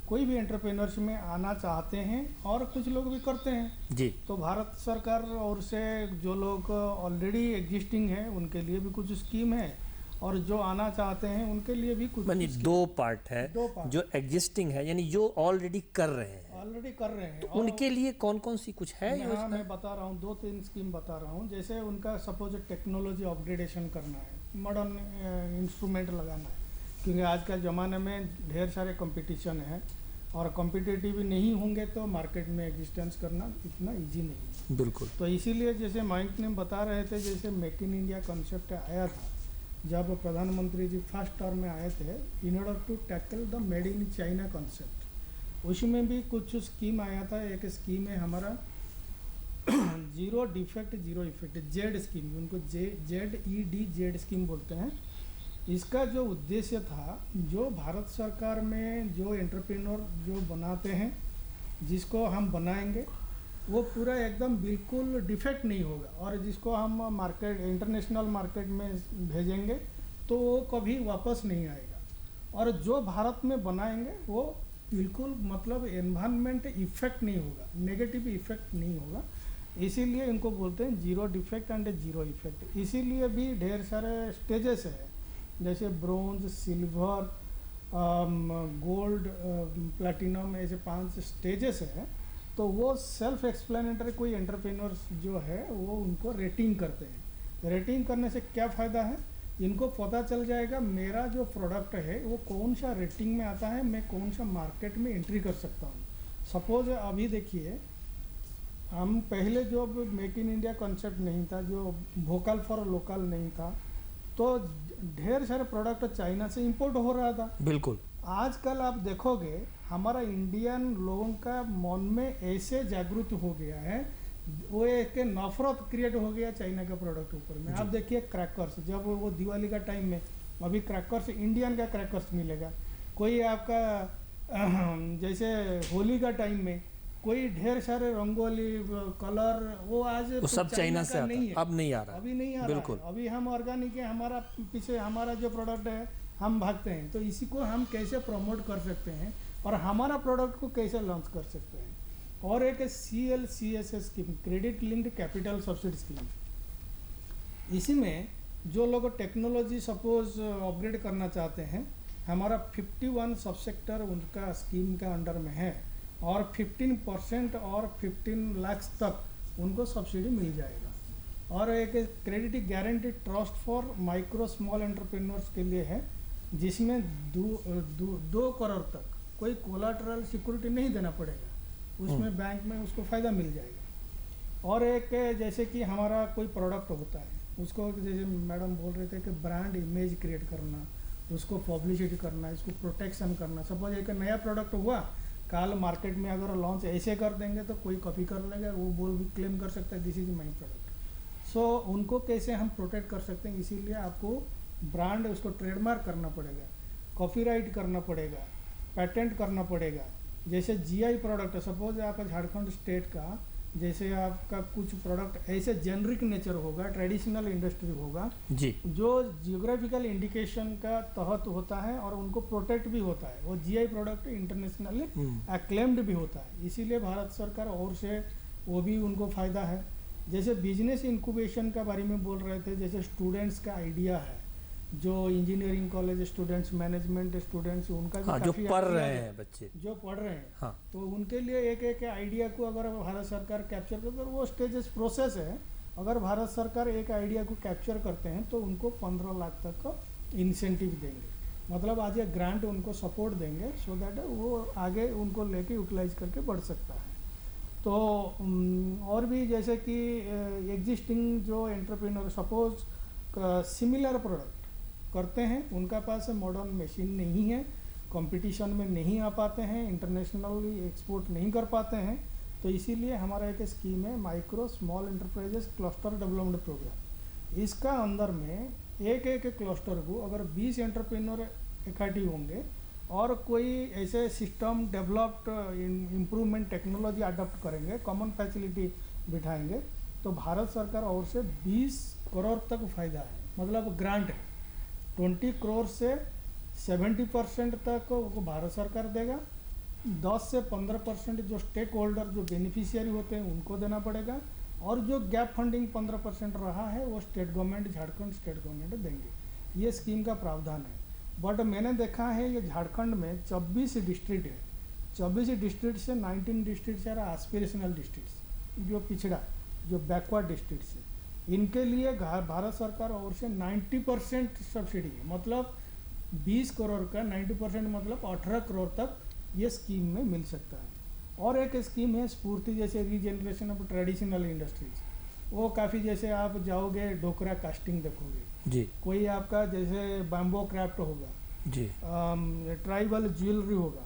कोई भी एंटरप्रेन्योरशिप में आना चाहते हैं और कुछ लोग भी करते हैं जी, तो भारत सरकार और से जो लोग ऑलरेडी एग्जिस्टिंग हैं उनके लिए भी कुछ स्कीम है, और जो आना चाहते हैं उनके लिए भी कुछ। यानी दो पार्ट है, जो एग्जिस्टिंग है यानी जो ऑलरेडी कर रहे हैं, तो उनके लिए कौन कौन सी कुछ है योजना? मैं बता रहा हूँ, 2-3 स्कीम बता रहा हूँ। जैसे उनका सपोज टेक्नोलॉजी अपग्रेडेशन करना है, मॉडर्न इंस्ट्रूमेंट लगाना है, क्योंकि आज के ज़माने में ढेर सारे कंपटीशन है और कॉम्पिटिटिव नहीं होंगे तो मार्केट में एग्जिस्टेंस करना इतना इजी नहीं है। बिल्कुल। तो इसीलिए जैसे मयंक ने बता रहे थे, जैसे मेक इन इंडिया कॉन्सेप्ट आया था जब प्रधानमंत्री जी फर्स्ट टर्म में आए थे, in order to tackle the made in China concept, उसमें भी कुछ स्कीम आया था। एक स्कीम है हमारा zero defect zero effect, Z scheme, उनको जेड स्कीम बोलते हैं। इसका जो उद्देश्य था, जो भारत सरकार में जो एंटरप्रेन्योर जो बनाते हैं, जिसको हम बनाएंगे वो पूरा एकदम बिल्कुल डिफेक्ट नहीं होगा, और जिसको हम मार्केट इंटरनेशनल मार्केट में भेजेंगे तो वो कभी वापस नहीं आएगा, और जो भारत में बनाएंगे वो बिल्कुल मतलब एनवायरनमेंट इफेक्ट नहीं होगा, नेगेटिव इफेक्ट नहीं होगा। इसीलिए इनको बोलते हैं zero defect and zero effect. इसीलिए भी ढेर सारे स्टेजेस है, जैसे ब्रोंज, सिल्वर, गोल्ड, प्लैटिनम, ऐसे 5 स्टेजेस हैं। तो वो सेल्फ एक्सप्लेनेटरी कोई एंटरप्रेन्योर्स जो है वो उनको रेटिंग करते हैं। रेटिंग करने से क्या फ़ायदा है, इनको पता चल जाएगा मेरा जो प्रोडक्ट है वो कौन सा रेटिंग में आता है, मैं कौन सा मार्केट में एंट्री कर सकता हूँ। सपोज अभी देखिए, हम पहले जो मेक इन इंडिया कॉन्सेप्ट नहीं था, जो वोकल फॉर लोकल नहीं था, तो ढेर सारे प्रोडक्ट चाइना से इंपोर्ट हो रहा था। बिल्कुल। आजकल आप देखोगे हमारा इंडियन लोगों का मन में ऐसे जागरूक हो गया है, वो एक नफरत क्रिएट हो गया चाइना के प्रोडक्ट ऊपर में। आप देखिए क्रैकर्स, जब वो दिवाली का टाइम में अभी क्रैकर्स, इंडियन का क्रैकर्स मिलेगा, कोई आपका जैसे होली का टाइम में कोई ढेर सारे रंगोली कलर, वो आज वो सब चाइना से आता है, अब नहीं आ रहा, अभी नहीं आ रहा बिल्कुल। अभी हम ऑर्गेनिक है, हमारा पीछे हमारा जो प्रोडक्ट है हम भागते हैं। तो इसी को हम कैसे प्रमोट कर सकते हैं और हमारा प्रोडक्ट को कैसे लॉन्च कर सकते हैं। और एक CLCSS scheme, credit linked capital subsidy scheme. इसी में जो लोग टेक्नोलॉजी सपोज अपग्रेड करना चाहते हैं, हमारा 51 सबसेक्टर उनका स्कीम का अंडर में है, और 15% और 15 लाख तक उनको सब्सिडी मिल जाएगा। और एक credit guarantee trust for micro small entrepreneurs के लिए है, जिसमें 2 करोड़ तक कोई कोलाटरल सिक्योरिटी नहीं देना पड़ेगा, उसमें बैंक में उसको फ़ायदा मिल जाएगा। और एक जैसे कि हमारा कोई प्रोडक्ट होता है, उसको जैसे मैडम बोल रहे थे कि ब्रांड इमेज क्रिएट करना, उसको पब्लिसिटी करना, इसको प्रोटेक्शन करना। सपोज एक नया प्रोडक्ट हुआ, कल मार्केट में अगर लॉन्च ऐसे कर देंगे तो कोई कॉपी कर लेगा, वो बोल भी क्लेम कर सकता है दिस इज माई प्रोडक्ट। सो उनको कैसे हम प्रोटेक्ट कर सकते हैं, इसीलिए आपको ब्रांड उसको ट्रेडमार्क करना पड़ेगा, कॉपीराइट करना पड़ेगा, पेटेंट करना पड़ेगा। जैसे जीआई प्रोडक्ट है, सपोज आप झारखंड स्टेट का जैसे आपका कुछ प्रोडक्ट ऐसे जेनरिक नेचर होगा, ट्रेडिशनल इंडस्ट्री होगा जी, जो जियोग्राफिकल इंडिकेशन का तहत होता है और उनको प्रोटेक्ट भी होता है, वो जीआई प्रोडक्ट इंटरनेशनली एक्लेम्ड भी होता है। इसीलिए भारत सरकार और से वो भी उनको फ़ायदा है। जैसे बिजनेस इंक्यूबेशन का बारे में बोल रहे थे, जैसे स्टूडेंट्स का आइडिया है, जो engineering college students, management students, उनका भी जो काफ़ी पढ़ idea रहे है, हैं बच्चे, जो पढ़ रहे हैं, हाँ, तो उनके लिए एक एक आइडिया को अगर भारत सरकार कैप्चर करते, वो स्टेजेस प्रोसेस है। अगर भारत सरकार एक आइडिया को कैप्चर करते हैं तो उनको 15 लाख तक का इंसेंटिव देंगे, मतलब आज एक ग्रांट उनको सपोर्ट देंगे, सो दैट वो आगे उनको लेके यूटिलाइज करके बढ़ सकता है। तो और भी जैसे कि एग्जिस्टिंग जो एंटरप्रेन्योर सपोज सिमिलर प्रोडक्ट करते हैं, उनका पास मॉडर्न मशीन नहीं है, कंपटीशन में नहीं आ पाते हैं, इंटरनेशनली एक्सपोर्ट नहीं कर पाते हैं, तो इसीलिए हमारा एक स्कीम है micro small enterprises cluster development program. इसका अंदर में एक एक क्लस्टर को अगर 20 एंटरप्रेन्योर इकट्ठी होंगे और कोई ऐसे system developed improvement technology adopt करेंगे, कॉमन फैसिलिटी बिठाएंगे, तो भारत सरकार और से 20 करोड़ तक फ़ायदा है, मतलब ग्रांट है। 20 करोड़ से 70% तक वो भारत सरकार देगा, 10 से 15% जो स्टेक होल्डर जो बेनिफिशियरी होते हैं उनको देना पड़ेगा, और जो गैप फंडिंग 15% रहा है वो state government, Jharkhand state government देंगे। ये स्कीम का प्रावधान है। बट मैंने देखा है ये झारखंड में 24 डिस्ट्रिक्ट है, 24 डिस्ट्रिक्ट से 19 डिस्ट्रिक्ट आर एस्पिरेशनल डिस्ट्रिक्ट्स, जो पिछड़ा, जो बैकवर्ड डिस्ट्रिक्ट्स है, इनके लिए भारत सरकार और से 90% सब्सिडी है, मतलब 20 करोड़ का 90% मतलब 18 करोड़ तक ये स्कीम में मिल सकता है। और एक स्कीम है स्फूर्ति, जैसे रीजनरेशन ऑफ ट्रेडिशनल इंडस्ट्रीज, वो काफ़ी, जैसे आप जाओगे डोकरा कास्टिंग देखोगे जी, कोई आपका जैसे बैम्बो क्राफ्ट होगा जी, ट्राइबल ज्वेलरी होगा,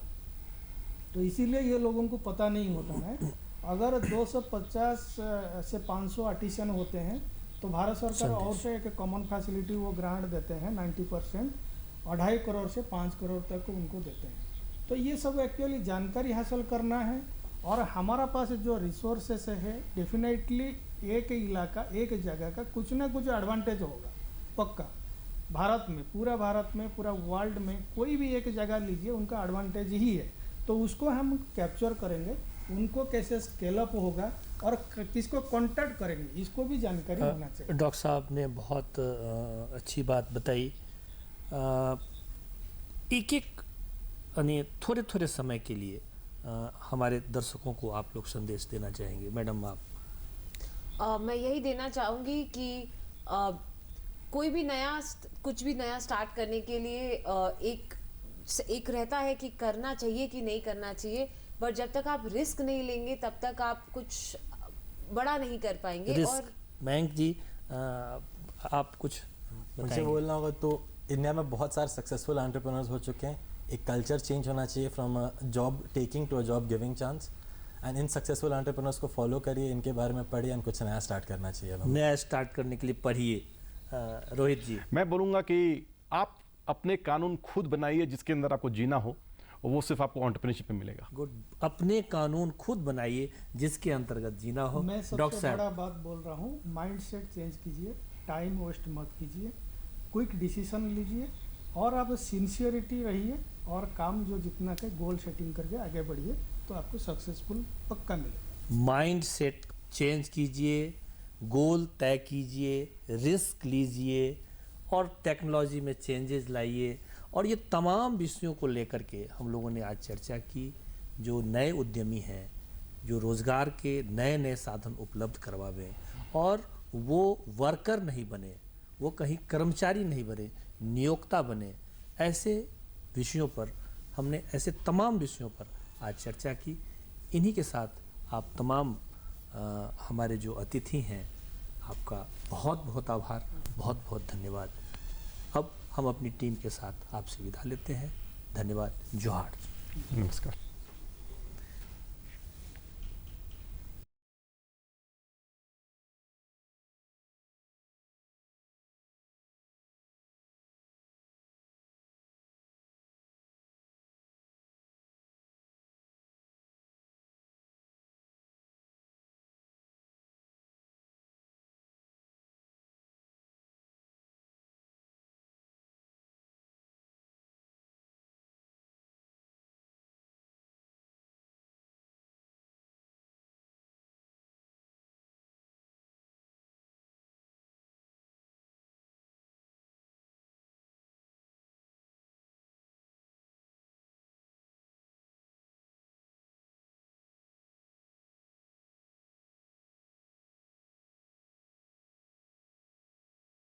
तो इसीलिए ये लोगों को पता नहीं होता है। अगर 250 से 500 आर्टिसन होते हैं तो भारत सरकार और से एक कॉमन फैसिलिटी वो ग्रांट देते हैं 90%, 2.5 करोड़ से 5 करोड़ तक उनको देते हैं। तो ये सब एक्चुअली जानकारी हासिल करना है, और हमारा पास जो रिसोर्सेस है, डेफिनेटली एक इलाका, एक जगह का कुछ ना कुछ एडवांटेज होगा पक्का। भारत में, पूरा भारत में, पूरा वर्ल्ड में कोई भी एक जगह लीजिए, उनका एडवांटेज ही है, तो उसको हम कैप्चर करेंगे। उनको कैसे स्केल अप होगा और किसको कांटेक्ट करेंगे, इसको भी जानकारी होना चाहिए। डॉक्टर साहब ने बहुत अच्छी बात बताई। एक एक यानी थोड़े थोड़े समय के लिए हमारे दर्शकों को आप लोग संदेश देना चाहेंगे। मैडम आप। मैं यही देना चाहूँगी कि कोई भी कुछ भी नया स्टार्ट करने के लिए एक रहता है कि करना चाहिए कि नहीं करना चाहिए, बट जब तक आप रिस्क नहीं लेंगे तब तक आप कुछ बड़ा नहीं कर पाएंगे। और मयंक जी आप कुछ मुझे बोलना होगा तो इंडिया में बहुत सारे सक्सेसफुल एंटरप्रेन्योर्स हो चुके हैं। एक कल्चर चेंज होना चाहिए from a job taking to a job giving chance, and in successful entrepreneurs को फॉलो करिए, इनके बारे में पढ़िए, एंड कुछ नया स्टार्ट करना चाहिए। नया स्टार्ट करने के लिए पढ़िए। रोहित जी। मैं बोलूँगा कि आप अपने कानून खुद बनाइए जिसके अंदर आपको जीना हो, और वो सिर्फ आपको एंटरप्रेन्योरशिप में मिलेगा। गुड। अपने कानून खुद बनाइए जिसके अंतर्गत जीना हो। मैं सबसे बड़ा बात बोल रहा हूँ, माइंडसेट चेंज कीजिए, टाइम वेस्ट मत कीजिए, क्विक डिसीजन लीजिए, और आप सिंसियरिटी रहिए, और काम जो जितना के गोल सेटिंग करके आगे बढ़िए, तो आपको सक्सेसफुल पक्का मिलेगा। माइंड सेट चेंज कीजिए, गोल तय कीजिए, रिस्क लीजिए, और टेक्नोलॉजी में चेंजेस लाइए। और ये तमाम विषयों को लेकर के हम लोगों ने आज चर्चा की। जो नए उद्यमी हैं, जो रोज़गार के नए नए साधन उपलब्ध करवावें और वो वर्कर नहीं बने, वो कहीं कर्मचारी नहीं बने, नियोक्ता बने। ऐसे विषयों पर हमने ऐसे तमाम विषयों पर आज चर्चा की। इन्हीं के साथ आप तमाम हमारे जो अतिथि हैं, आपका बहुत बहुत आभार, बहुत बहुत धन्यवाद। अब हम अपनी टीम के साथ आपसे विदा लेते हैं। धन्यवाद। जोहार। नमस्कार।